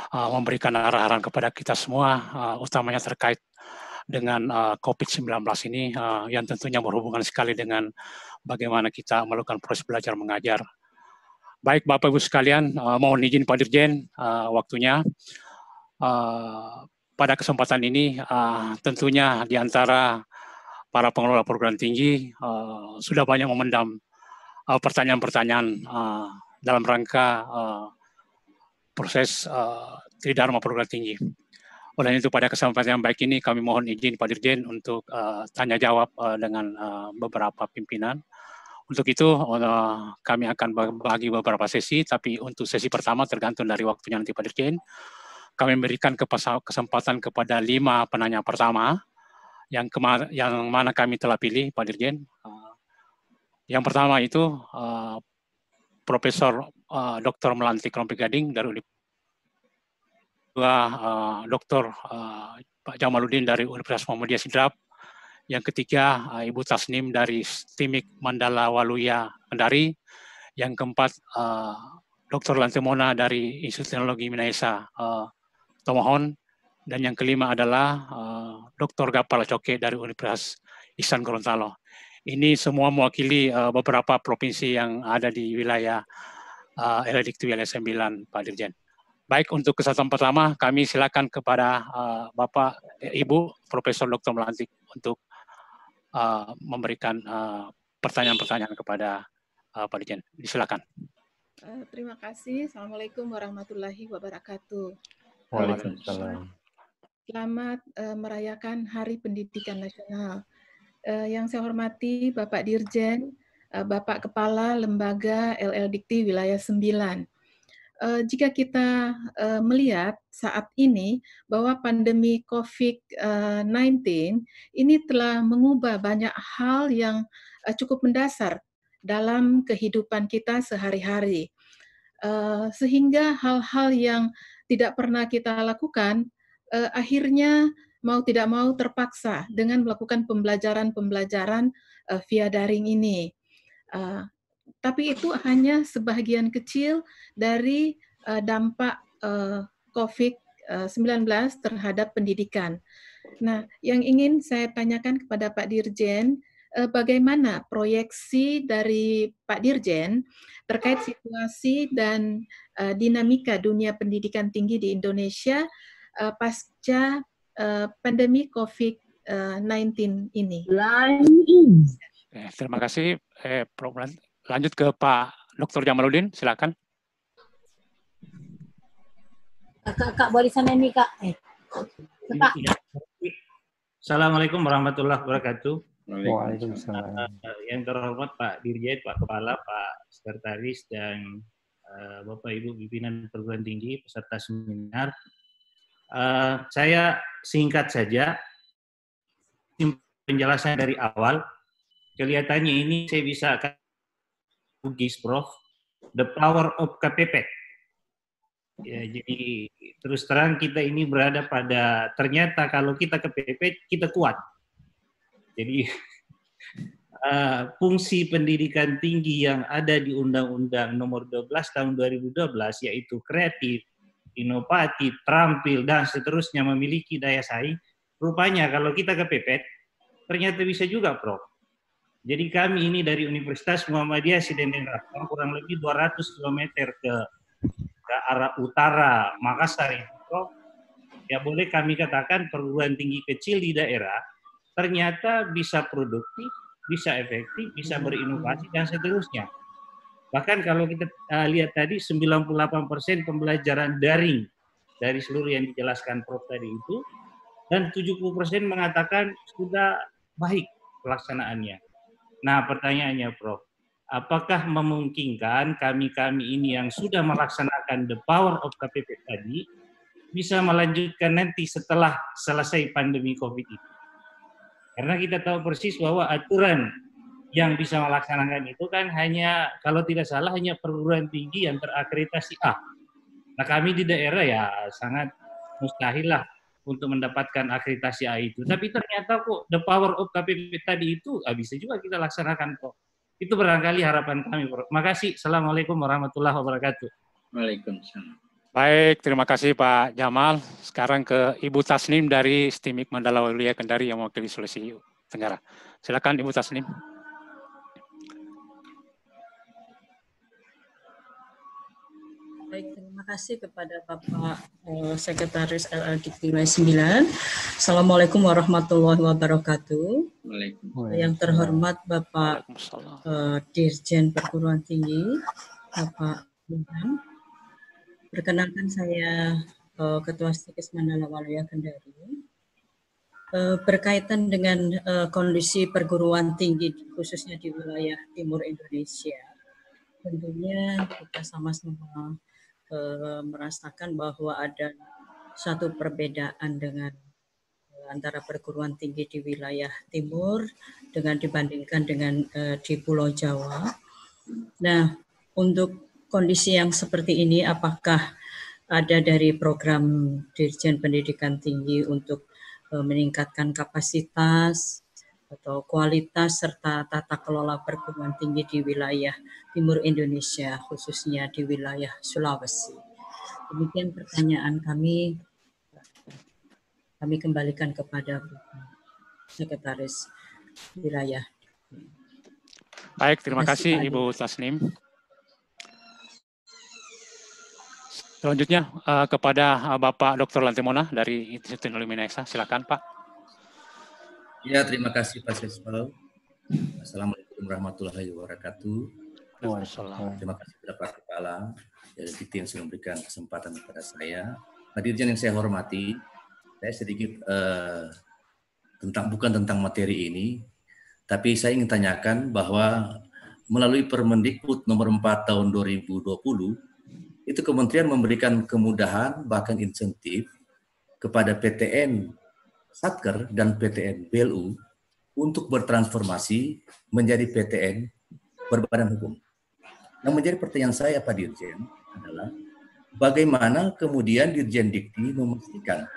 memberikan arahan kepada kita semua, utamanya terkait dengan COVID-19 ini yang tentunya berhubungan sekali dengan bagaimana kita melakukan proses belajar mengajar. Baik Bapak Ibu sekalian, mohon izin Pak Dirjen waktunya. Pada kesempatan ini tentunya di antara para pengelola perguruan tinggi sudah banyak memendam pertanyaan-pertanyaan dalam rangka proses tridharma perguruan tinggi. Oleh itu pada kesempatan yang baik ini kami mohon izin Pak Dirjen untuk tanya jawab dengan beberapa pimpinan. Untuk itu kami akan bagi beberapa sesi, tapi untuk sesi pertama tergantung dari waktunya nanti Pak Dirjen. Kami memberikan kesempatan kepada 5 penanya pertama yang mana kami telah pilih, Pak Dirjen. Yang pertama itu Profesor Dr. Melanti Krompik Gading dari Dr. Pak Jamaluddin dari Universitas Muhammadiyah Sidrap. Yang ketiga, Ibu Tasnim dari STIMIK Mandala Waluya Kendari. Yang keempat, Dr. Lantemona dari Institut Teknologi Minahasa Tomohon. Dan yang kelima adalah Dr. Gapal Coke dari Universitas Ihsan Gorontalo. Ini semua mewakili beberapa provinsi yang ada di wilayah LL Dikti wilayah 9, Pak Dirjen. Baik, untuk kesempatan pertama kami silakan kepada Bapak Ibu Profesor Dr. Melantik untuk memberikan pertanyaan-pertanyaan kepada Pak Dirjen. Silakan. Terima kasih. Assalamualaikum warahmatullahi wabarakatuh. Waalaikumsalam. Selamat merayakan Hari Pendidikan Nasional. Yang saya hormati Bapak Dirjen, Bapak Kepala Lembaga LL Dikti Wilayah 9. Jika kita melihat saat ini bahwa pandemi COVID-19 ini telah mengubah banyak hal yang cukup mendasar dalam kehidupan kita sehari-hari. Sehingga hal-hal yang tidak pernah kita lakukan akhirnya mau tidak mau terpaksa dengan melakukan pembelajaran via daring ini. Tapi itu hanya sebagian kecil dari dampak COVID-19 terhadap pendidikan. Nah, yang ingin saya tanyakan kepada Pak Dirjen, bagaimana proyeksi dari Pak Dirjen terkait situasi dan dinamika dunia pendidikan tinggi di Indonesia pasca pandemi COVID-19 ini. Terima kasih, Prof. Lanjut ke Pak Dr. Jamaluddin, silakan. Kak, boleh sana ini, Kak. Kak. Assalamualaikum warahmatullahi wabarakatuh. Waalaikumsalam. Yang terhormat Pak Dirjen, Pak Kepala, Pak Sekretaris, dan Bapak Ibu pimpinan perguruan tinggi peserta seminar. Saya singkat saja penjelasan dari awal. Kelihatannya ini saya bisa Bugis, Prof. The power of KPP. Ya, jadi terus terang kita ini berada pada ternyata kalau kita KPP kita kuat. Jadi fungsi pendidikan tinggi yang ada di Undang-Undang Nomor 12 Tahun 2012 yaitu kreatif, inovatif, terampil dan seterusnya memiliki daya saing. Rupanya kalau kita KPP ternyata bisa juga, Prof. Jadi kami ini dari Universitas Muhammadiyah Sidendeng Rapang kurang lebih 200 km ke arah utara Makassar itu, Prof. Ya boleh kami katakan perguruan tinggi kecil di daerah ternyata bisa produktif, bisa efektif, bisa berinovasi dan seterusnya. Bahkan kalau kita lihat tadi 98% pembelajaran daring dari seluruh yang dijelaskan Prof tadi itu dan 70% mengatakan sudah baik pelaksanaannya. Nah, pertanyaannya Prof, apakah memungkinkan kami-kami ini yang sudah melaksanakan the power of KPP tadi bisa melanjutkan nanti setelah selesai pandemi COVID itu? Karena kita tahu persis bahwa aturan yang bisa melaksanakan itu kan hanya, kalau tidak salah, hanya perguruan tinggi yang terakreditasi A. Nah, kami di daerah ya sangat mustahil lah untuk mendapatkan akreditasi A itu. Tapi ternyata kok the power of KPP tadi itu bisa juga kita laksanakan kok. Itu barangkali harapan kami, Prof. Makasih. Assalamualaikum warahmatullahi wabarakatuh. Waalaikumsalam. Baik, terima kasih Pak Jamal. Sekarang ke Ibu Tasnim dari STIMIK Mandala Waluya Kendari yang mewakili Sulawesi Tenggara. Silakan Ibu Tasnim. Baik, terima kasih kepada Bapak Sekretaris LL Dikti Wilayah 9. Assalamualaikum warahmatullahi wabarakatuh. Yang terhormat Bapak Dirjen Perguruan Tinggi, Bapak Ilham. Perkenalkan saya Ketua Stikes Mandala Waluya Kendari. Berkaitan dengan kondisi perguruan tinggi khususnya di wilayah timur Indonesia, tentunya kita sama-sama merasakan bahwa ada satu perbedaan dengan antara perguruan tinggi di wilayah timur dengan dibandingkan dengan di Pulau Jawa. Nah, untuk kondisi yang seperti ini, apakah ada dari program Dirjen Pendidikan Tinggi untuk meningkatkan kapasitas atau kualitas serta tata kelola perguruan tinggi di wilayah timur Indonesia, khususnya di wilayah Sulawesi? Demikian pertanyaan kami. Kami kembalikan kepada Sekretaris Wilayah. Baik, terima kasih Ibu Tasnim. Selanjutnya kepada Bapak Dr. Lantemona dari Institut Teknologi Minahasa. Silakan Pak. Ya, terima kasih Pak Siswal. Assalamualaikum warahmatullahi wabarakatuh. Terima kasih kepada Pak Kepala dari DIT yang sudah memberikan kesempatan kepada saya. Pak Dirjen yang saya hormati, saya sedikit bukan tentang materi ini, tapi saya ingin tanyakan bahwa melalui Permendikbud nomor 4 tahun 2020, itu Kementerian memberikan kemudahan bahkan insentif kepada PTN Satker dan PTN BLU untuk bertransformasi menjadi PTN berbadan hukum. Yang menjadi pertanyaan saya Pak Dirjen adalah bagaimana kemudian Dirjen Dikti memastikan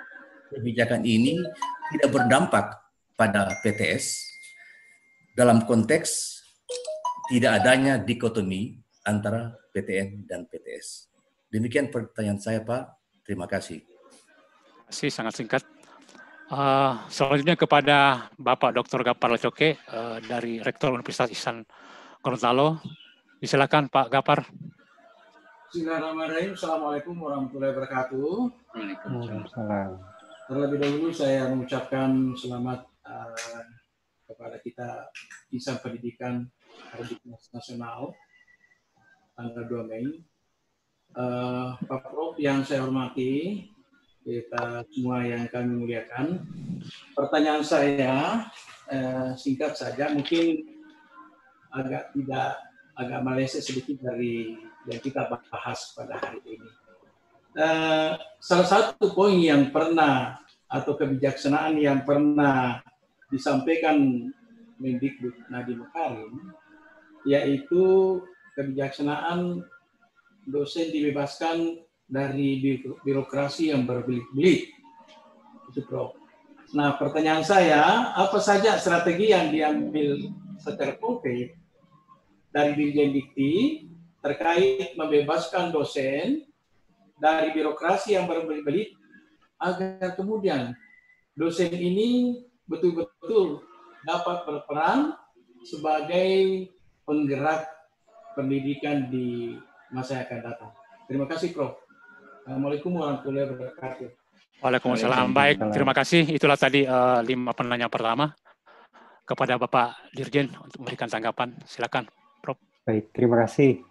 kebijakan ini tidak berdampak pada PTS dalam konteks tidak adanya dikotomi antara PTN dan PTS. Demikian pertanyaan saya Pak. Terima kasih. Terima kasih, sangat singkat. Selanjutnya kepada Bapak Dr. Gapar Lecoke dari Rektor Universitas Ihsan Gorontalo. Silakan Pak Gapar. Bismillahirrahmanirrahim. Assalamualaikum warahmatullahi wabarakatuh. Waalaikumsalam. Terlebih dahulu saya mengucapkan selamat kepada kita Insan Pendidikan Hari Nasional tanggal 2 Mei. Pak Prof yang saya hormati, kita semua yang kami muliakan. Pertanyaan saya singkat saja, mungkin agak meleset sedikit dari yang kita bahas pada hari ini. Salah satu poin yang pernah atau kebijaksanaan yang pernah disampaikan Mendikbud Nadiem Makarim, yaitu kebijaksanaan dosen dibebaskan dari birokrasi yang berbelit-belit. Itu Prof. Nah, pertanyaan saya, apa saja strategi yang diambil secara konkret dari Dirjen Dikti terkait membebaskan dosen dari birokrasi yang berbelit-belit agar kemudian dosen ini betul-betul dapat berperan sebagai penggerak pendidikan di masa yang akan datang. Terima kasih Prof. Assalamualaikum warahmatullahi wabarakatuh. Waalaikumsalam. Baik, terima kasih. Itulah tadi 5 penanya pertama. Kepada Bapak Dirjen untuk memberikan tanggapan. Silakan, Prof. Baik, terima kasih.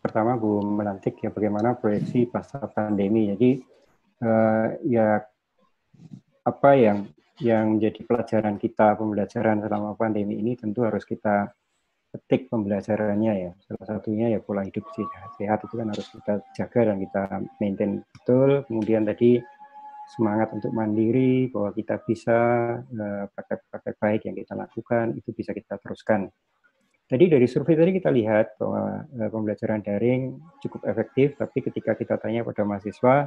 Pertama Bu melantik ya bagaimana proyeksi pasca pandemi. Jadi ya apa yang menjadi pelajaran kita, pembelajaran selama pandemi ini tentu harus kita petik pembelajarannya ya. Salah satunya ya pola hidup sehat itu kan harus kita jaga dan kita maintain betul. Kemudian tadi semangat untuk mandiri, bahwa kita bisa praktek-praktek baik yang kita lakukan, itu bisa kita teruskan. Tadi dari survei tadi kita lihat bahwa pembelajaran daring cukup efektif, tapi ketika kita tanya pada mahasiswa,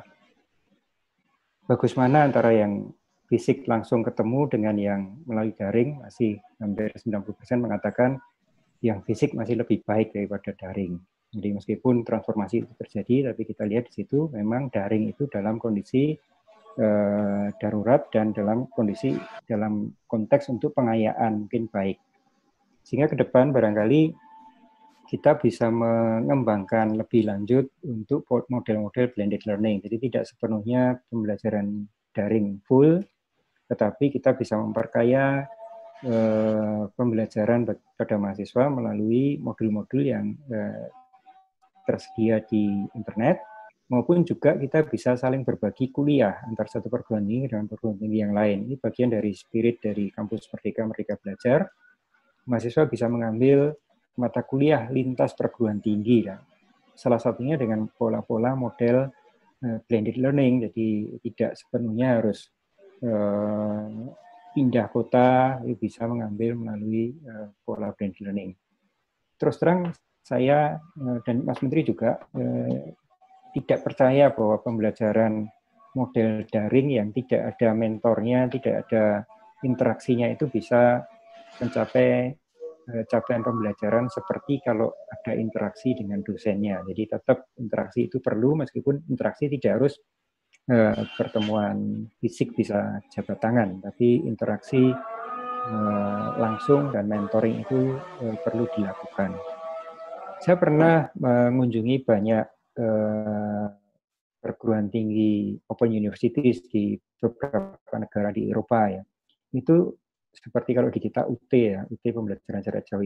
bagus mana antara yang fisik langsung ketemu dengan yang melalui daring, masih hampir 90% mengatakan yang fisik masih lebih baik daripada daring. Jadi meskipun transformasi itu terjadi, tapi kita lihat di situ memang daring itu dalam kondisi darurat dan dalam konteks untuk pengayaan mungkin baik. Sehingga ke depan barangkali kita bisa mengembangkan lebih lanjut untuk model-model blended learning. Jadi tidak sepenuhnya pembelajaran daring full, tetapi kita bisa memperkaya pembelajaran pada mahasiswa melalui modul-modul yang tersedia di internet, maupun juga kita bisa saling berbagi kuliah antar satu perguruan tinggi dengan perguruan tinggi yang lain. Ini bagian dari spirit dari Kampus Merdeka Belajar. Mahasiswa bisa mengambil mata kuliah lintas perguruan tinggi. Salah satunya dengan pola-pola model blended learning, jadi tidak sepenuhnya harus pindah kota bisa mengambil melalui pola blended learning. Terus terang saya dan Mas Menteri juga tidak percaya bahwa pembelajaran model daring yang tidak ada mentornya, tidak ada interaksinya itu bisa mencapai capaian pembelajaran seperti kalau ada interaksi dengan dosennya. Jadi tetap interaksi itu perlu, meskipun interaksi tidak harus pertemuan fisik, bisa jabat tangan, tapi interaksi langsung dan mentoring itu perlu dilakukan. Saya pernah mengunjungi banyak perguruan tinggi open universities di beberapa negara di Eropa ya. Itu seperti kalau di kita UT ya, UT pembelajaran jarak jauh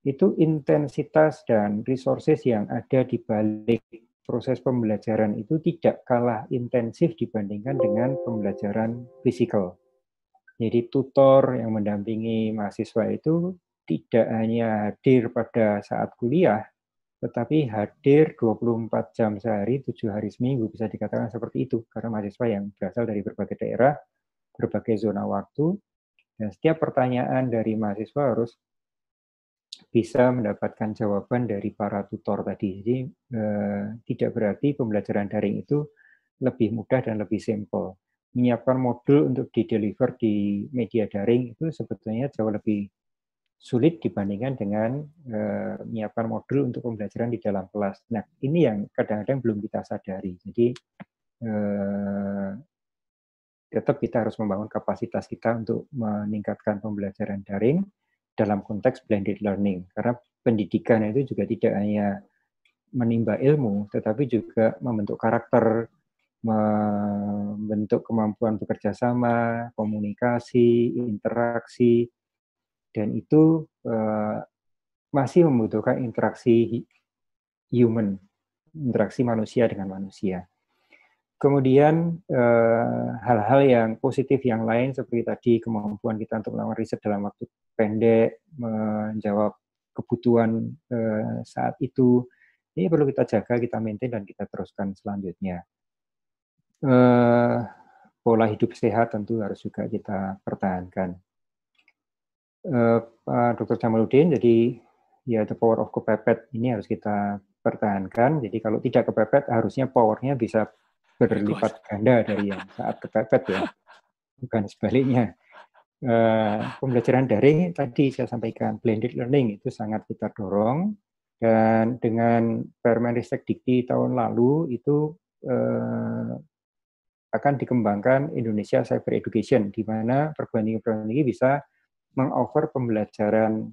itu intensitas dan resources yang ada di balik proses pembelajaran itu tidak kalah intensif dibandingkan dengan pembelajaran fisikal. Jadi tutor yang mendampingi mahasiswa itu tidak hanya hadir pada saat kuliah, tetapi hadir 24 jam sehari, 7 hari seminggu, bisa dikatakan seperti itu, karena mahasiswa yang berasal dari berbagai daerah, berbagai zona waktu, dan setiap pertanyaan dari mahasiswa harus bisa mendapatkan jawaban dari para tutor tadi. Jadi tidak berarti pembelajaran daring itu lebih mudah dan lebih simple. Menyiapkan modul untuk di-deliver di media daring itu sebetulnya jauh lebih sulit dibandingkan dengan menyiapkan modul untuk pembelajaran di dalam kelas. Nah, ini yang kadang-kadang belum kita sadari. Jadi tetap kita harus membangun kapasitas kita untuk meningkatkan pembelajaran daring dalam konteks blended learning. Karena pendidikan itu juga tidak hanya menimba ilmu, tetapi juga membentuk karakter, membentuk kemampuan bekerja sama, komunikasi, interaksi, dan itu masih membutuhkan interaksi human, interaksi manusia dengan manusia. Kemudian hal-hal yang positif yang lain seperti tadi kemampuan kita untuk melakukan riset dalam waktu pendek, menjawab kebutuhan saat itu, ini perlu kita jaga, kita maintain, dan kita teruskan selanjutnya. Pola hidup sehat tentu harus juga kita pertahankan. Pak Dr. Jamaluddin, jadi ya the power of kepepet ini harus kita pertahankan. Jadi kalau tidak kepepet harusnya powernya bisa berlipat ganda dari yang saat kepepet ya, bukan sebaliknya. Pembelajaran daring tadi saya sampaikan blended learning itu sangat kita dorong, dan dengan Permenristek Dikti tahun lalu itu akan dikembangkan Indonesia Cyber Education, di mana perguruan tinggi bisa mengoffer pembelajaran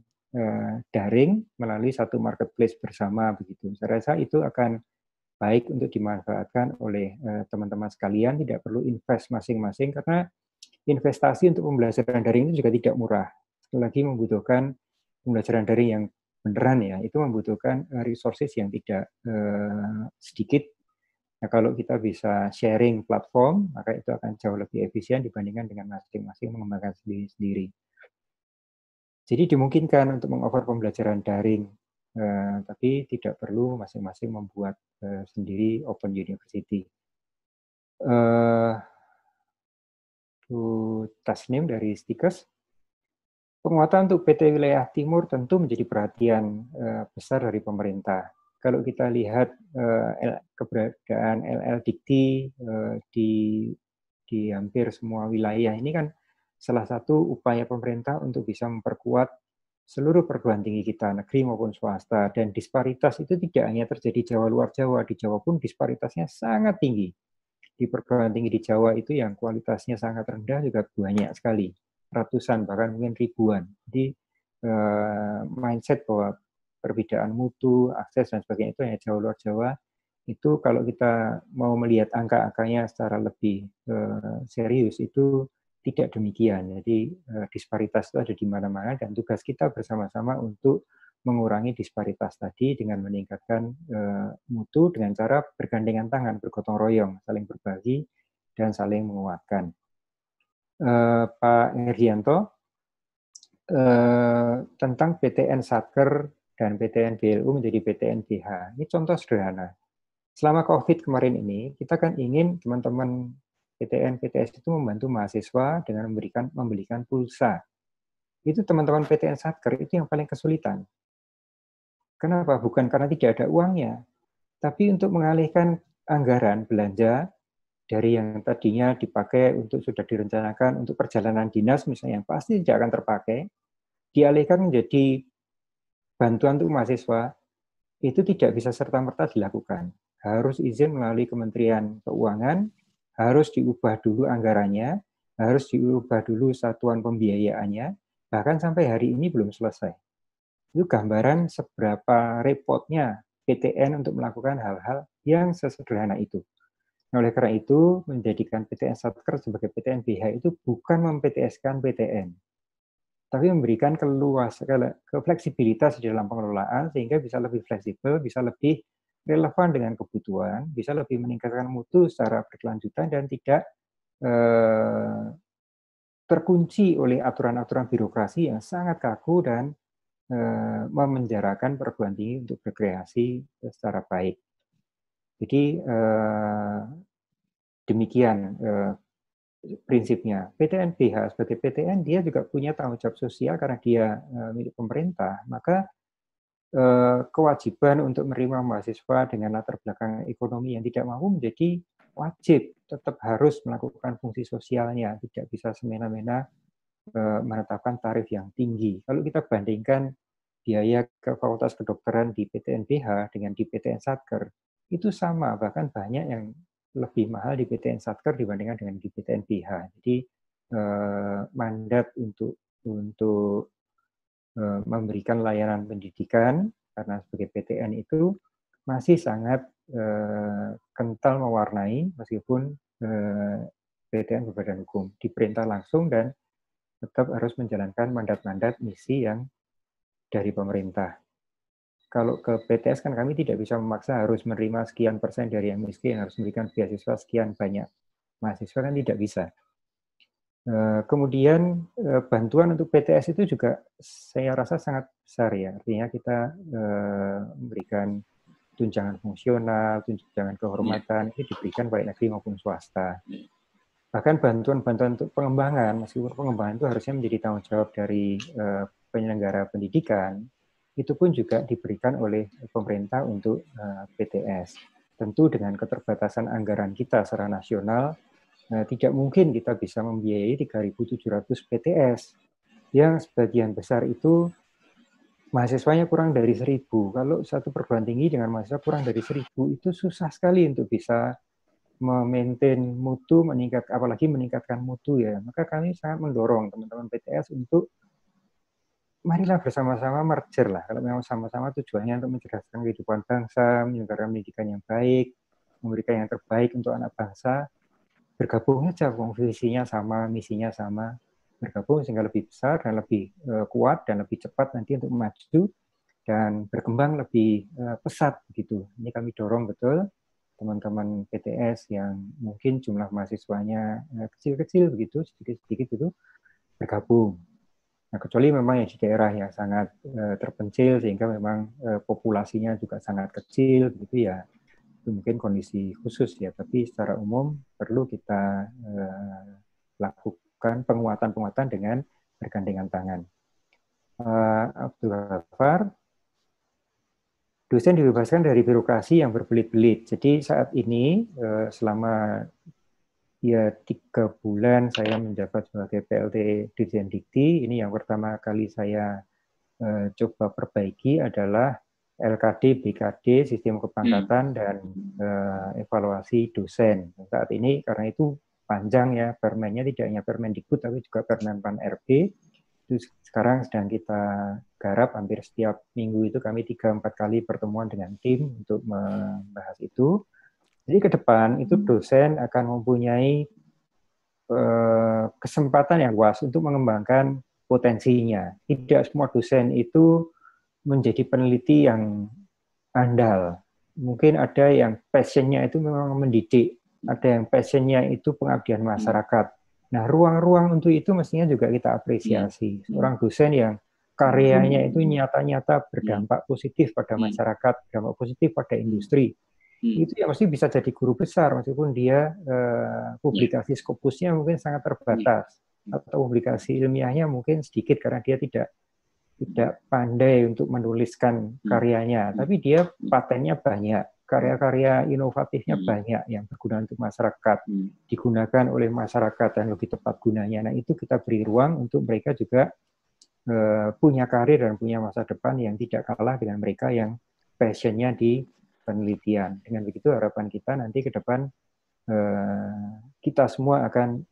daring melalui satu marketplace bersama begitu. Saya rasa itu akan baik untuk dimanfaatkan oleh teman-teman sekalian, tidak perlu invest masing-masing, karena investasi untuk pembelajaran daring itu juga tidak murah. Sekali lagi membutuhkan pembelajaran daring yang beneran ya, itu membutuhkan resources yang tidak sedikit. Nah, kalau kita bisa sharing platform, maka itu akan jauh lebih efisien dibandingkan dengan masing-masing mengembangkan sendiri-sendiri. Jadi dimungkinkan untuk mengoffer pembelajaran daring, tapi tidak perlu masing-masing membuat sendiri open university. Tasnim dari Stikes, penguatan untuk PT Wilayah Timur tentu menjadi perhatian besar dari pemerintah. Kalau kita lihat keberadaan LL Dikti di hampir semua wilayah, ini kan salah satu upaya pemerintah untuk bisa memperkuat seluruh perguruan tinggi kita, negeri maupun swasta, dan disparitas itu tidak hanya terjadi Jawa luar Jawa, di Jawa pun disparitasnya sangat tinggi. Di perguruan tinggi di Jawa itu yang kualitasnya sangat rendah juga banyak sekali, ratusan bahkan mungkin ribuan. Jadi mindset bahwa perbedaan mutu, akses dan sebagainya itu hanya Jawa luar Jawa, itu kalau kita mau melihat angka-angkanya secara lebih serius itu tidak demikian. Jadi disparitas itu ada di mana-mana, dan tugas kita bersama-sama untuk mengurangi disparitas tadi dengan meningkatkan mutu dengan cara bergandengan tangan, bergotong royong, saling berbagi dan saling menguatkan. Pak Herdianto, tentang PTN Satker dan PTN BLU menjadi PTN BH. Ini contoh sederhana. Selama COVID kemarin ini, kita kan ingin teman-teman PTN, PTS itu membantu mahasiswa dengan membelikan pulsa. Itu teman-teman PTN Satker itu yang paling kesulitan. Kenapa? Bukan karena tidak ada uangnya, tapi untuk mengalihkan anggaran belanja dari yang tadinya dipakai untuk sudah direncanakan untuk perjalanan dinas misalnya, yang pasti tidak akan terpakai, dialihkan menjadi bantuan untuk mahasiswa, itu tidak bisa serta-merta dilakukan. Harus izin melalui Kementerian Keuangan, harus diubah dulu anggarannya, harus diubah dulu satuan pembiayaannya, bahkan sampai hari ini belum selesai. Itu gambaran seberapa repotnya PTN untuk melakukan hal-hal yang sesederhana itu. Oleh karena itu, menjadikan PTN Satker sebagai PTN BH itu bukan mem-PTS-kan PTN, tapi memberikan fleksibilitas di dalam pengelolaan sehingga bisa lebih fleksibel, bisa lebih relevan dengan kebutuhan, bisa lebih meningkatkan mutu secara berkelanjutan dan tidak terkunci oleh aturan-aturan birokrasi yang sangat kaku dan memenjarakan perguruan tinggi untuk berkreasi secara baik. Jadi demikian prinsipnya. PTN BH sebagai PTN dia juga punya tanggung jawab sosial karena dia milik pemerintah, maka kewajiban untuk menerima mahasiswa dengan latar belakang ekonomi yang tidak mampu menjadi wajib, tetap harus melakukan fungsi sosialnya, tidak bisa semena-mena menetapkan tarif yang tinggi. Kalau kita bandingkan biaya ke Fakultas Kedokteran di PTN BH dengan di PTN Satker, itu sama, bahkan banyak yang lebih mahal di PTN Satker dibandingkan dengan di PTN BH. Jadi mandat untuk memberikan layanan pendidikan karena sebagai PTN itu masih sangat kental mewarnai meskipun PTN berbadan hukum, diperintah langsung dan tetap harus menjalankan mandat-mandat misi yang dari pemerintah. Kalau ke PTS kan kami tidak bisa memaksa harus menerima sekian persen dari yang miskin, harus memberikan beasiswa sekian banyak mahasiswa, kan tidak bisa. Kemudian bantuan untuk PTS itu juga saya rasa sangat besar ya, artinya kita memberikan tunjangan fungsional, tunjangan kehormatan, itu diberikan baik negeri maupun swasta. Bahkan bantuan-bantuan untuk pengembangan, meskipun pengembangan itu harusnya menjadi tanggung jawab dari penyelenggara pendidikan, itu pun juga diberikan oleh pemerintah untuk PTS. Tentu dengan keterbatasan anggaran kita secara nasional, tidak mungkin kita bisa membiayai 3.700 PTS, yang sebagian besar itu mahasiswanya kurang dari 1.000. Kalau satu perguruan tinggi dengan mahasiswa kurang dari 1.000, itu susah sekali untuk bisa memaintain mutu, apalagi meningkatkan mutu ya. Maka kami sangat mendorong teman-teman PTS untuk marilah bersama-sama merger lah. Kalau memang sama-sama tujuannya untuk mencerdaskan kehidupan bangsa, menyelenggarakan pendidikan yang baik, memberikan yang terbaik untuk anak bangsa, bergabung saja, visinya sama, misinya sama, bergabung sehingga lebih besar dan lebih kuat dan lebih cepat nanti untuk maju dan berkembang lebih pesat begitu. Ini kami dorong betul teman-teman PTS yang mungkin jumlah mahasiswanya kecil-kecil begitu, sedikit-sedikit itu bergabung. Nah, kecuali memang yang di daerah yang sangat terpencil sehingga memang populasinya juga sangat kecil begitu ya, itu mungkin kondisi khusus ya, tapi secara umum perlu kita lakukan penguatan-penguatan dengan bergandengan tangan. Abdul Ghaffar, dosen dibebaskan dari birokrasi yang berbelit-belit. Jadi saat ini selama ya 3 bulan saya menjabat sebagai PLT Dirjen Dikti, ini yang pertama kali saya coba perbaiki adalah LKD, BKD, sistem kepangkatan, dan evaluasi dosen. Saat ini karena itu panjang ya, permennya tidak hanya Permendikbud tapi juga Permen Pan RB. Itu sekarang sedang kita garap, hampir setiap minggu itu kami 3-4 kali pertemuan dengan tim untuk membahas itu. Jadi ke depan itu dosen akan mempunyai kesempatan yang luas untuk mengembangkan potensinya. Tidak semua dosen itu menjadi peneliti yang andal. Mungkin ada yang passion-nya itu memang mendidik, ada yang passion-nya itu pengabdian masyarakat. Nah, ruang-ruang untuk itu mestinya juga kita apresiasi. Seorang dosen yang karyanya itu nyata-nyata berdampak positif pada masyarakat, berdampak positif pada industri. itu ya mesti bisa jadi guru besar meskipun dia publikasi skopusnya mungkin sangat terbatas atau publikasi ilmiahnya mungkin sedikit karena dia tidak pandai untuk menuliskan karyanya, tapi dia patennya banyak, karya-karya inovatifnya banyak yang berguna untuk masyarakat, digunakan oleh masyarakat dan lebih tepat gunanya. Nah itu kita beri ruang untuk mereka juga punya karir dan punya masa depan yang tidak kalah dengan mereka yang passionnya di penelitian. Dengan begitu harapan kita nanti ke depan kita semua akan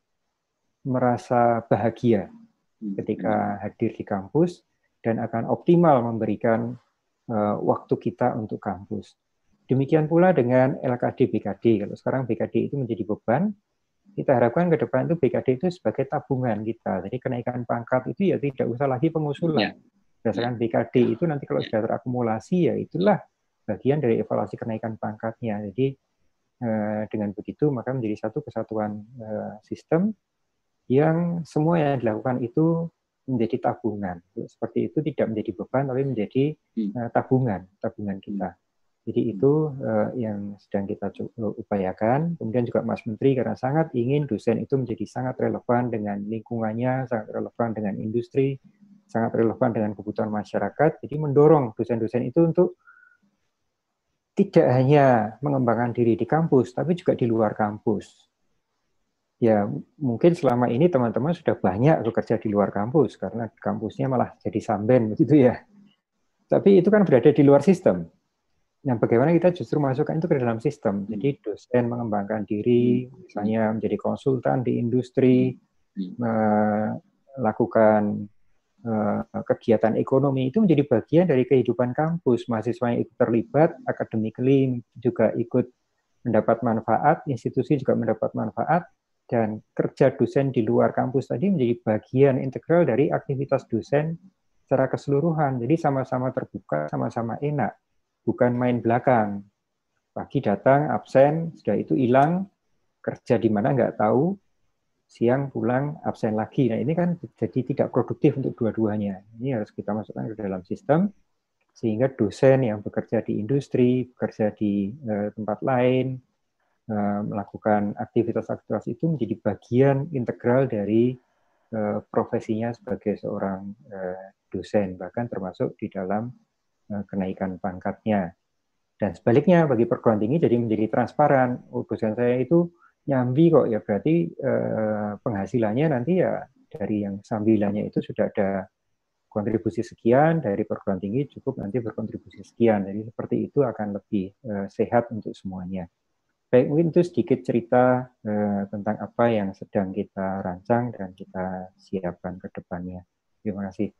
merasa bahagia ketika hadir di kampus dan akan optimal memberikan waktu kita untuk kampus. Demikian pula dengan LKD BKD. Kalau sekarang BKD itu menjadi beban, kita harapkan ke depan itu BKD itu sebagai tabungan kita. Jadi kenaikan pangkat itu ya tidak usah lagi pengusulan. Berdasarkan BKD itu nanti kalau sudah terakumulasi ya itulah bagian dari evaluasi kenaikan pangkatnya. Jadi dengan begitu maka menjadi satu kesatuan sistem yang semua yang dilakukan itu menjadi tabungan. Seperti itu tidak menjadi beban, tapi menjadi tabungan kita. Jadi itu yang sedang kita upayakan. Kemudian juga Mas Menteri karena sangat ingin dosen itu menjadi sangat relevan dengan lingkungannya, sangat relevan dengan industri, sangat relevan dengan kebutuhan masyarakat. Jadi mendorong dosen-dosen itu untuk tidak hanya mengembangkan diri di kampus, tapi juga di luar kampus. Ya mungkin selama ini teman-teman sudah banyak bekerja di luar kampus karena kampusnya malah jadi samben begitu ya. Tapi itu kan berada di luar sistem. Nah bagaimana kita justru masukkan itu ke dalam sistem. Jadi dosen mengembangkan diri, misalnya menjadi konsultan di industri, melakukan kegiatan ekonomi itu menjadi bagian dari kehidupan kampus. Mahasiswa yang ikut terlibat, academically juga ikut mendapat manfaat, institusi juga mendapat manfaat. Dan kerja dosen di luar kampus tadi menjadi bagian integral dari aktivitas dosen secara keseluruhan. Jadi sama-sama terbuka, sama-sama enak. Bukan main belakang. Pagi datang, absen, sudah itu hilang, kerja di mana nggak tahu, siang pulang, absen lagi. Nah ini kan jadi tidak produktif untuk dua-duanya. Ini harus kita masukkan ke dalam sistem, sehingga dosen yang bekerja di industri, bekerja di tempat lain, melakukan aktivitas-aktivitas itu menjadi bagian integral dari profesinya sebagai seorang dosen, bahkan termasuk di dalam kenaikan pangkatnya. Dan sebaliknya bagi perguruan tinggi jadi menjadi transparan. Oh, dosen saya itu nyambi kok, ya berarti penghasilannya nanti ya dari yang sambilannya itu sudah ada kontribusi sekian, dari perguruan tinggi cukup nanti berkontribusi sekian. Jadi seperti itu akan lebih sehat untuk semuanya. Baik, mungkin itu sedikit cerita tentang apa yang sedang kita rancang dan kita siapkan ke depannya. Terima kasih.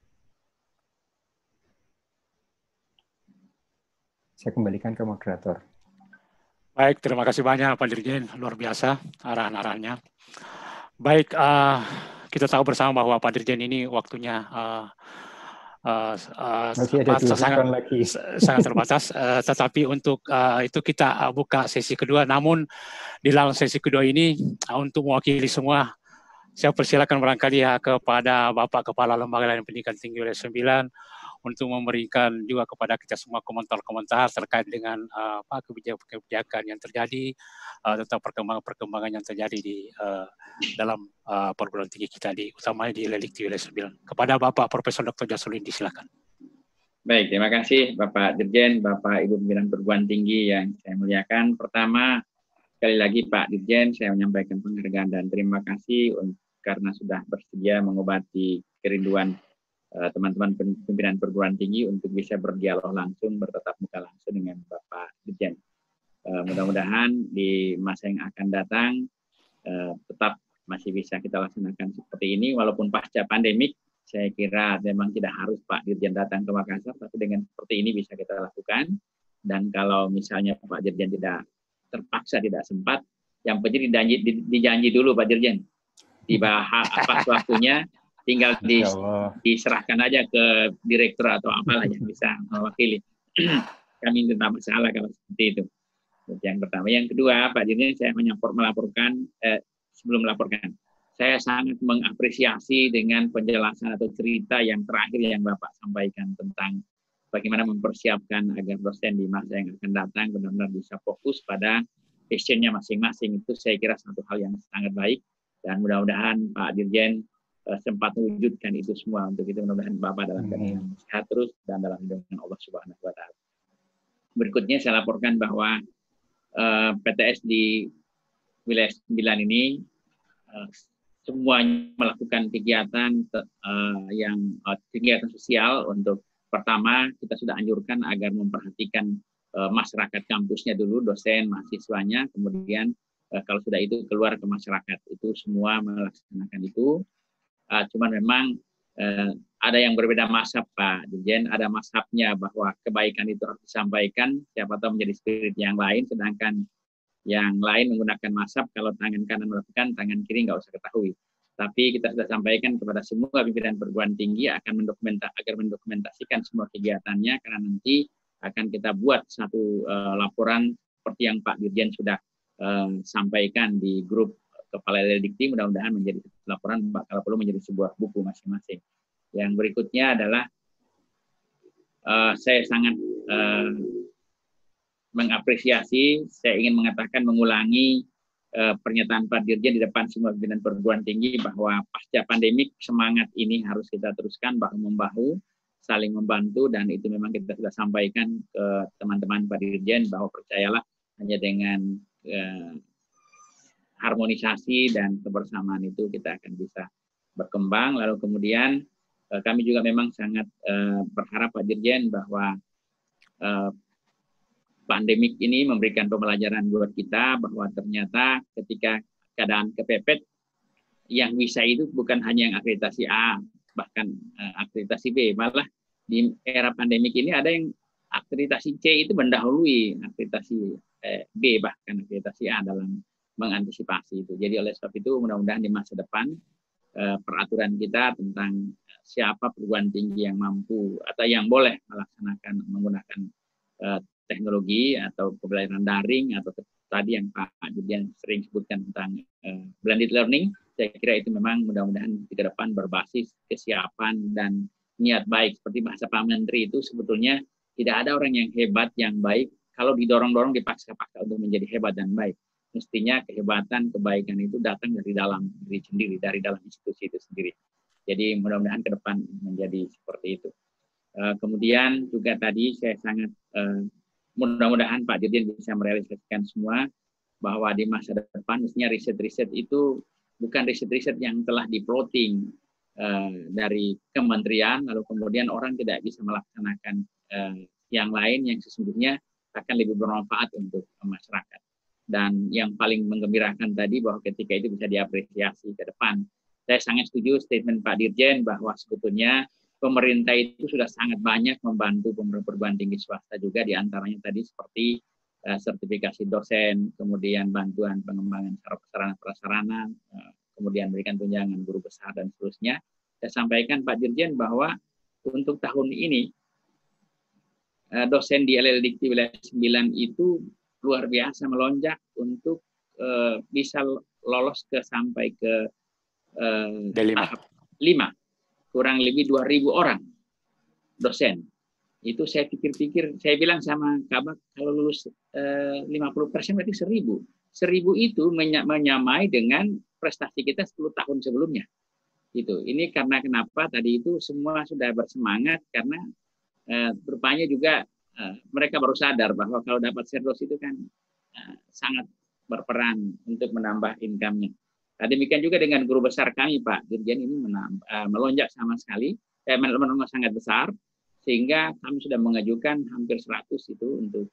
Saya kembalikan ke moderator. Baik, terima kasih banyak Pak Dirjen, luar biasa arahan-arahannya. Baik, kita tahu bersama bahwa Pak Dirjen ini waktunya sangat terbatas, tetapi untuk itu kita buka sesi kedua. Namun di dalam sesi kedua ini untuk mewakili semua, saya persilakan barangkali ya kepada Bapak Kepala Lembaga Layanan Pendidikan Tinggi Wilayah 9 untuk memberikan juga kepada kita semua komentar-komentar terkait dengan kebijakan yang terjadi, tentang perkembangan yang terjadi di dalam perguruan tinggi kita, utamanya di Lelikti Wilayah 9. Kepada Bapak Profesor Dr. Jasulin, silakan. Baik, terima kasih Bapak Dirjen, Bapak Ibu pimpinan perguruan tinggi yang saya muliakan. Pertama, sekali lagi Pak Dirjen, saya menyampaikan penghargaan dan terima kasih karena sudah bersedia mengobati kerinduan teman-teman pimpinan perguruan tinggi untuk bisa berdialog langsung, bertatap muka langsung dengan Bapak Dirjen. Mudah-mudahan di masa yang akan datang tetap masih bisa kita laksanakan seperti ini, walaupun pasca pandemik. Saya kira memang tidak harus Pak Dirjen datang ke Makassar, tapi dengan seperti ini bisa kita lakukan. Dan kalau misalnya Pak Dirjen tidak terpaksa, tidak sempat, yang penting dijanji dulu Pak Dirjen. Dibahas apa waktunya, tinggal diserahkan aja ke direktur atau apalah yang bisa mewakili. Kami tidak masalah kalau seperti itu. Yang pertama. Yang kedua, Pak Dirjen, saya melaporkan, sebelum melaporkan, saya sangat mengapresiasi dengan penjelasan atau cerita yang terakhir yang Bapak sampaikan tentang bagaimana mempersiapkan agar dosen di masa yang akan datang benar-benar bisa fokus pada passionnya masing-masing. Itu saya kira satu hal yang sangat baik, dan mudah-mudahan Pak Dirjen sempat mewujudkan itu semua. Untuk itu mudah-mudahan Bapak dalam keadaan sehat terus dan dalam lindungan Allah Subhanahu wa Ta'ala. Berikutnya saya laporkan bahwa PTS di wilayah 9 ini semuanya melakukan kegiatan kegiatan sosial. Untuk pertama, kita sudah anjurkan agar memperhatikan masyarakat kampusnya dulu, dosen, mahasiswanya, kemudian kalau sudah itu keluar ke masyarakat. Itu semua melaksanakan itu. Cuman memang ada yang berbeda mazhab, Pak Dirjen. Ada mazhabnya bahwa kebaikan itu harus disampaikan, siapa tahu menjadi spirit yang lain, sedangkan yang lain menggunakan mazhab kalau tangan kanan melakukan, tangan kiri nggak usah ketahui. Tapi kita sudah sampaikan kepada semua pimpinan perguruan tinggi akan mendokumentasikan semua kegiatannya, karena nanti akan kita buat satu laporan seperti yang Pak Dirjen sudah sampaikan di grup Kepala Dikti. Mudah-mudahan menjadi laporan, kalau perlu menjadi sebuah buku masing-masing. Yang berikutnya adalah saya sangat mengapresiasi, saya ingin mengatakan, mengulangi pernyataan Pak Dirjen di depan semua pimpinan perguruan tinggi bahwa pasca pandemik semangat ini harus kita teruskan bahu-membahu, saling membantu, dan itu memang kita sudah sampaikan ke teman-teman Pak Dirjen bahwa percayalah hanya dengan harmonisasi dan kebersamaan itu kita akan bisa berkembang. Lalu kemudian kami juga memang sangat berharap Pak Dirjen bahwa pandemik ini memberikan pembelajaran buat kita bahwa ternyata ketika keadaan kepepet, yang bisa itu bukan hanya yang akreditasi A, bahkan akreditasi B. Malah di era pandemik ini ada yang akreditasi C itu mendahului akreditasi B, bahkan akreditasi A dalam mengantisipasi itu. Jadi oleh sebab itu mudah-mudahan di masa depan peraturan kita tentang siapa perguruan tinggi yang mampu atau yang boleh melaksanakan menggunakan teknologi atau pembelajaran daring atau tadi yang Pak Dirjen sering sebutkan tentang blended learning, saya kira itu memang mudah-mudahan di ke depan berbasis kesiapan dan niat baik. Seperti bahasa Pak Menteri itu sebetulnya tidak ada orang yang hebat, yang baik kalau didorong-dorong, dipaksa-paksa untuk menjadi hebat dan baik. Mestinya kehebatan, kebaikan itu datang dari dalam diri sendiri, dari dalam institusi itu sendiri. Jadi mudah-mudahan ke depan menjadi seperti itu. Kemudian juga tadi saya sangat mudah-mudahan Pak Dirjen bisa merealisasikan semua bahwa di masa depan mestinya riset-riset itu bukan riset-riset yang telah di-plotting dari kementerian, lalu kemudian orang tidak bisa melaksanakan yang lain yang sesungguhnya akan lebih bermanfaat untuk masyarakat. Dan yang paling menggembirakan tadi bahwa ketika itu bisa diapresiasi ke depan. Saya sangat setuju statement Pak Dirjen bahwa sebetulnya pemerintah itu sudah sangat banyak membantu perguruan tinggi swasta juga, diantaranya tadi seperti sertifikasi dosen, kemudian bantuan pengembangan sarana prasarana, kemudian berikan tunjangan guru besar dan seterusnya. Saya sampaikan Pak Dirjen bahwa untuk tahun ini dosen di LL Dikti wilayah 9 itu luar biasa melonjak untuk bisa lolos sampai ke tahap 5. Kurang lebih 2.000 orang dosen. Itu saya pikir-pikir, saya bilang sama Kabak, kalau lulus 50% berarti 1.000. 1.000 itu menyamai dengan prestasi kita 10 tahun sebelumnya. Gitu. Ini karena kenapa tadi itu semua sudah bersemangat, karena rupanya juga mereka baru sadar bahwa kalau dapat serdos itu kan sangat berperan untuk menambah income-nya. Demikian juga dengan guru besar kami, Pak Dirjen, ini melonjak sama sekali, sangat besar, sehingga kami sudah mengajukan hampir 100 itu untuk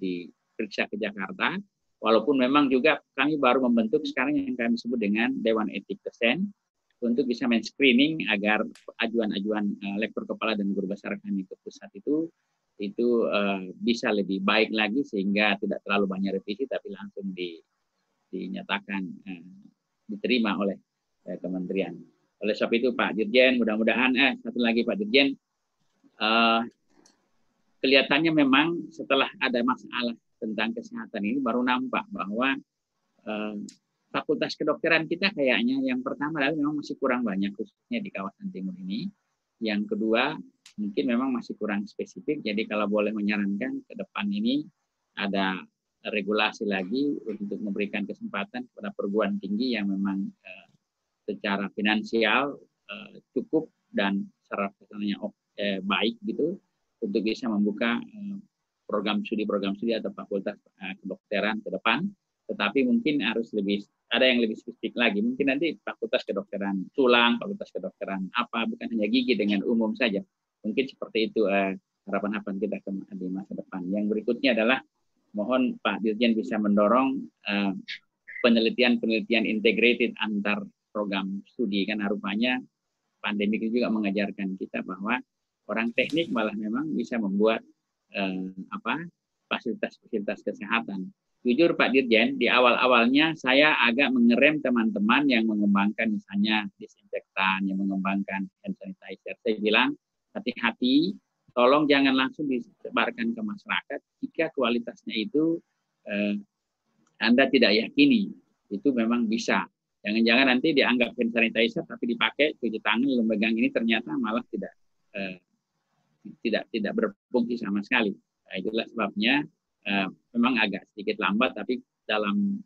diperiksa ke Jakarta, walaupun memang juga kami baru membentuk sekarang yang kami sebut dengan Dewan Etik Dosen, untuk bisa men-screening agar ajuan-ajuan lektor kepala dan guru besar kami ke pusat itu bisa lebih baik lagi, sehingga tidak terlalu banyak revisi, tapi langsung dinyatakan diterima oleh kementerian. Oleh sebab itu Pak Dirjen, mudah-mudahan satu lagi Pak Dirjen, kelihatannya memang setelah ada masalah tentang kesehatan ini baru nampak bahwa fakultas kedokteran kita kayaknya yang pertama adalah memang masih kurang banyak, khususnya di kawasan timur ini. Yang kedua, mungkin memang masih kurang spesifik. Jadi kalau boleh menyarankan ke depan ini ada regulasi lagi untuk memberikan kesempatan kepada perguruan tinggi yang memang secara finansial cukup dan secara kesannya baik gitu untuk bisa membuka program studi atau fakultas kedokteran ke depan. Tetapi mungkin harus ada yang lebih spesifik lagi. Mungkin nanti fakultas kedokteran tulang, fakultas kedokteran apa, bukan hanya gigi dengan umum saja. Mungkin seperti itu harapan-harapan kita di masa depan. Yang berikutnya adalah mohon Pak Dirjen bisa mendorong penelitian integrated antar program studi, karena rupanya pandemi itu juga mengajarkan kita bahwa orang teknik malah memang bisa membuat fasilitas-fasilitas kesehatan. Jujur Pak Dirjen, di awal-awalnya saya agak mengerem teman-teman yang mengembangkan misalnya disinfektan, yang mengembangkan hand sanitizer. Saya bilang, hati-hati, tolong jangan langsung disebarkan ke masyarakat jika kualitasnya itu Anda tidak yakini. Itu memang bisa. Jangan-jangan nanti dianggap hand sanitizer tapi dipakai cuci tangan lalu megang ini ternyata malah tidak berfungsi sama sekali. Nah, itulah sebabnya memang agak sedikit lambat, tapi dalam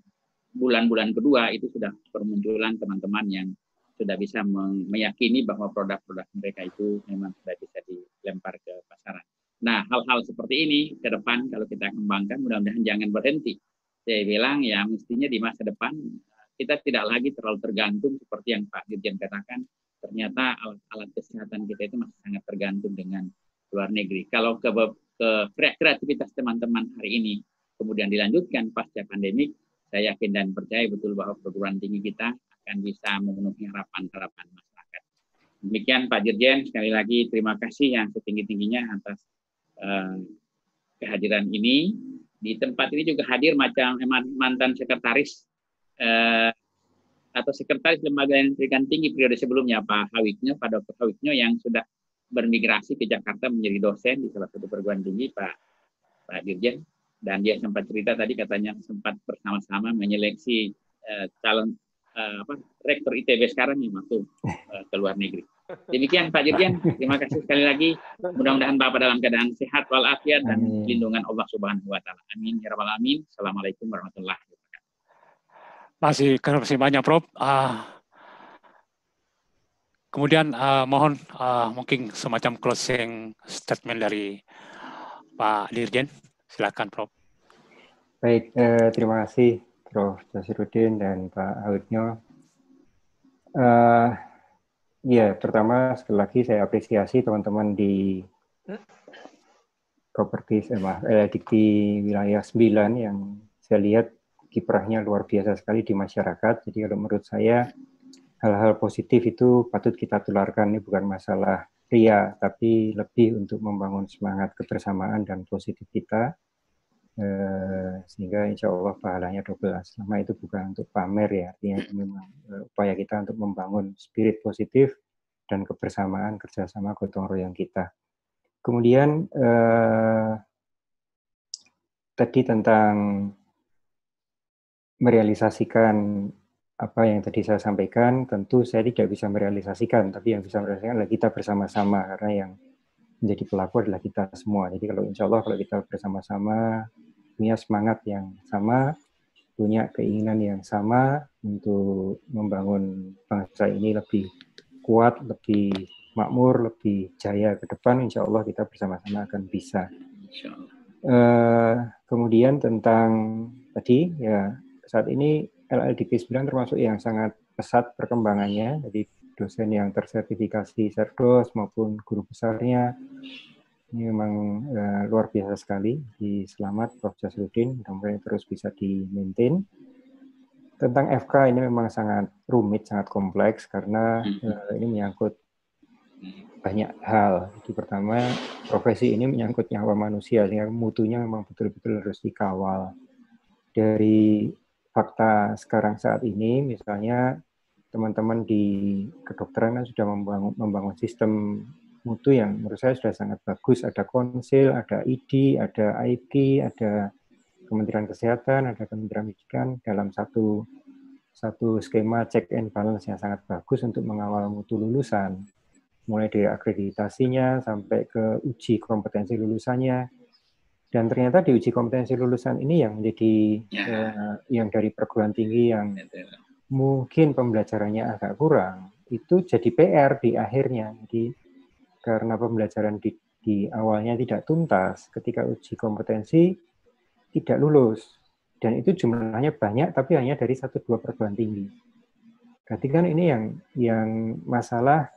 bulan-bulan kedua itu sudah bermunculan teman-teman yang sudah bisa meyakini bahwa produk-produk mereka itu memang sudah bisa dilempar ke pasaran. Nah, hal-hal seperti ini ke depan kalau kita kembangkan mudah-mudahan jangan berhenti. Saya bilang ya mestinya di masa depan kita tidak lagi terlalu tergantung seperti yang Pak Dirjen katakan, ternyata alat-alat kesehatan kita itu masih sangat tergantung dengan luar negeri. Kalau kreativitas teman-teman hari ini kemudian dilanjutkan pasca pandemik, saya yakin dan percaya betul bahwa perguruan tinggi kita akan bisa memenuhi harapan-harapan masyarakat. Demikian Pak Dirjen, sekali lagi terima kasih yang setinggi-tingginya atas kehadiran ini. Di tempat ini juga hadir macam mantan sekretaris atau sekretaris Lembaga Pendidikan Tinggi periode sebelumnya, Pak Hawiknyo, Pak Dr. Hawiknyo yang sudah bermigrasi ke Jakarta menjadi dosen di salah satu perguruan tinggi, Pak Dirjen. Dan dia sempat cerita tadi katanya sempat bersama-sama menyeleksi calon rektor ITB sekarang yang masuk ke luar negeri. Demikian Pak Dirjen, terima kasih sekali lagi. Mudah-mudahan Bapak dalam keadaan sehat walafiat dan lindungan Allah Subhanahu wa taala. Amin ya rabbal alamin. Assalamualaikum warahmatullahi wabarakatuh. Masih banyak Prof. Kemudian mohon mungkin semacam closing statement dari Pak Dirjen. Silakan Prof. Baik, terima kasih Prof. Jasiruddin dan Pak Hawiknyo. Ya, pertama sekali lagi saya apresiasi teman-teman di Dikti wilayah 9 yang saya lihat kiprahnya luar biasa sekali di masyarakat. Jadi kalau menurut saya hal-hal positif itu patut kita tularkan. Ini bukan masalah ria, tapi lebih untuk membangun semangat kebersamaan dan positif kita. Sehingga insya Allah pahalanya double. Selama itu bukan untuk pamer ya, artinya itu memang upaya kita untuk membangun spirit positif dan kebersamaan kerjasama gotong royong kita. Kemudian tadi tentang merealisasikan apa yang tadi saya sampaikan, tentu saya tidak bisa merealisasikan, tapi yang bisa merealisasikan adalah kita bersama-sama, karena yang menjadi pelaku adalah kita semua. Jadi kalau insya Allah kalau kita bersama-sama punya semangat yang sama, punya keinginan yang sama untuk membangun bangsa ini lebih kuat, lebih makmur, lebih jaya ke depan, insya Allah kita bersama-sama akan bisa. Kemudian tentang tadi ya saat ini LLDP 9 termasuk yang sangat pesat perkembangannya, jadi dosen yang tersertifikasi Serdos maupun guru besarnya ini memang luar biasa sekali. Selamat Prof. Jasiruddin, mudah-mudahan terus bisa di-maintain. Tentang FK ini memang sangat rumit, sangat kompleks karena ini menyangkut banyak hal. Jadi pertama, profesi ini menyangkut nyawa manusia, sehingga mutunya memang betul-betul harus dikawal. Dari fakta sekarang saat ini, misalnya teman-teman di kedokteran sudah membangun sistem mutu yang menurut saya sudah sangat bagus. Ada konsil, ada ID, ada IP, ada Kementerian Kesehatan, ada Kementerian Pendidikan dalam satu skema check and balance yang sangat bagus untuk mengawal mutu lulusan. mulai dari akreditasinya sampai ke uji kompetensi lulusannya. Dan ternyata di uji kompetensi lulusan ini yang menjadi yang dari perguruan tinggi yang mungkin pembelajarannya agak kurang, itu jadi PR di akhirnya. Jadi karena pembelajaran di awalnya tidak tuntas, ketika uji kompetensi tidak lulus. Dan itu jumlahnya banyak, tapi hanya dari 1-2 perguruan tinggi. Berarti kan ini yang masalah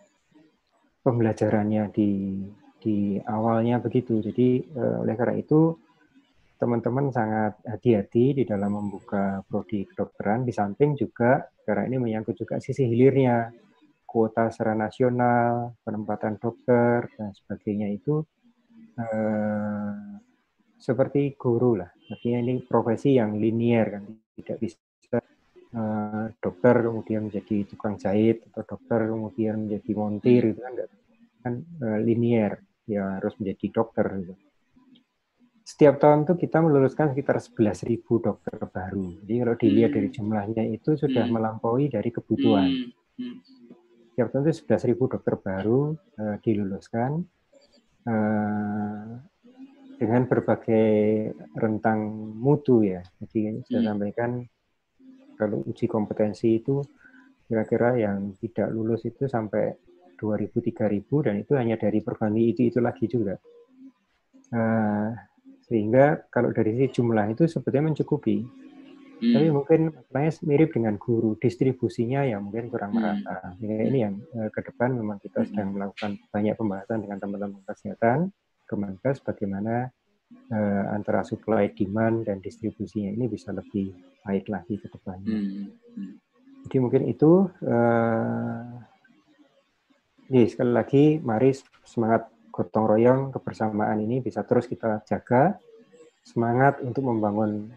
pembelajarannya di awalnya begitu. Jadi oleh karena itu teman-teman sangat hati-hati di dalam membuka prodi kedokteran, di samping juga karena ini menyangkut juga sisi hilirnya, kuota secara nasional, penempatan dokter dan sebagainya itu seperti guru lah. Artinya ini profesi yang linier kan, tidak bisa dokter kemudian menjadi tukang jahit atau dokter kemudian menjadi montir, itu kan linier, ya harus menjadi dokter gitu. Setiap tahun tuh kita meluluskan sekitar 11.000 dokter baru. Jadi kalau dilihat dari jumlahnya itu sudah melampaui dari kebutuhan. Setiap tahun itu 11.000 dokter baru diluluskan dengan berbagai rentang mutu ya. Jadi saya sampaikan kalau uji kompetensi itu kira-kira yang tidak lulus itu sampai 2.000-3.000 dan itu hanya dari perguruan itu lagi juga. Sehingga kalau dari sisi jumlah itu sebetulnya mencukupi. Tapi mungkin masalahnya mirip dengan guru, distribusinya ya mungkin kurang merata. Ini yang ke depan memang kita sedang melakukan banyak pembahasan dengan teman-teman kesehatan, Kemenkes, bagaimana antara supply, demand, dan distribusinya ini bisa lebih baik lagi ke depannya. Jadi mungkin itu, sekali lagi mari semangat gotong royong kebersamaan ini bisa terus kita jaga, semangat untuk membangun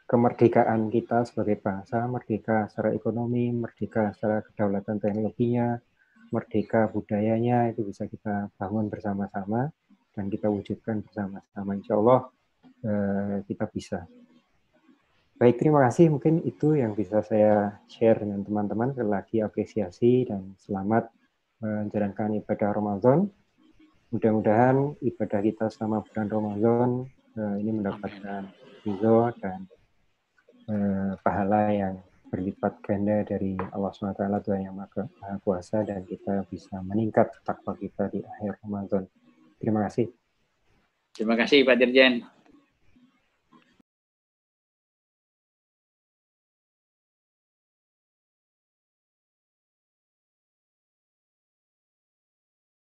kemerdekaan kita sebagai bangsa, merdeka secara ekonomi, merdeka secara kedaulatan teknologinya, merdeka budayanya, itu bisa kita bangun bersama-sama dan kita wujudkan bersama-sama. Insya Allah kita bisa. Baik, terima kasih. Mungkin itu yang bisa saya share dengan teman-teman. Sekali lagi apresiasi dan selamat menjalankan ibadah Ramadan. Mudah-mudahan ibadah kita selama bulan Ramadan ini mendapatkan ridho dan pahala yang berlipat ganda dari Allah SWT, Tuhan yang Maha Kuasa, dan kita bisa meningkat takwa kita di akhir Ramadan. Terima kasih. Terima kasih Pak Dirjen.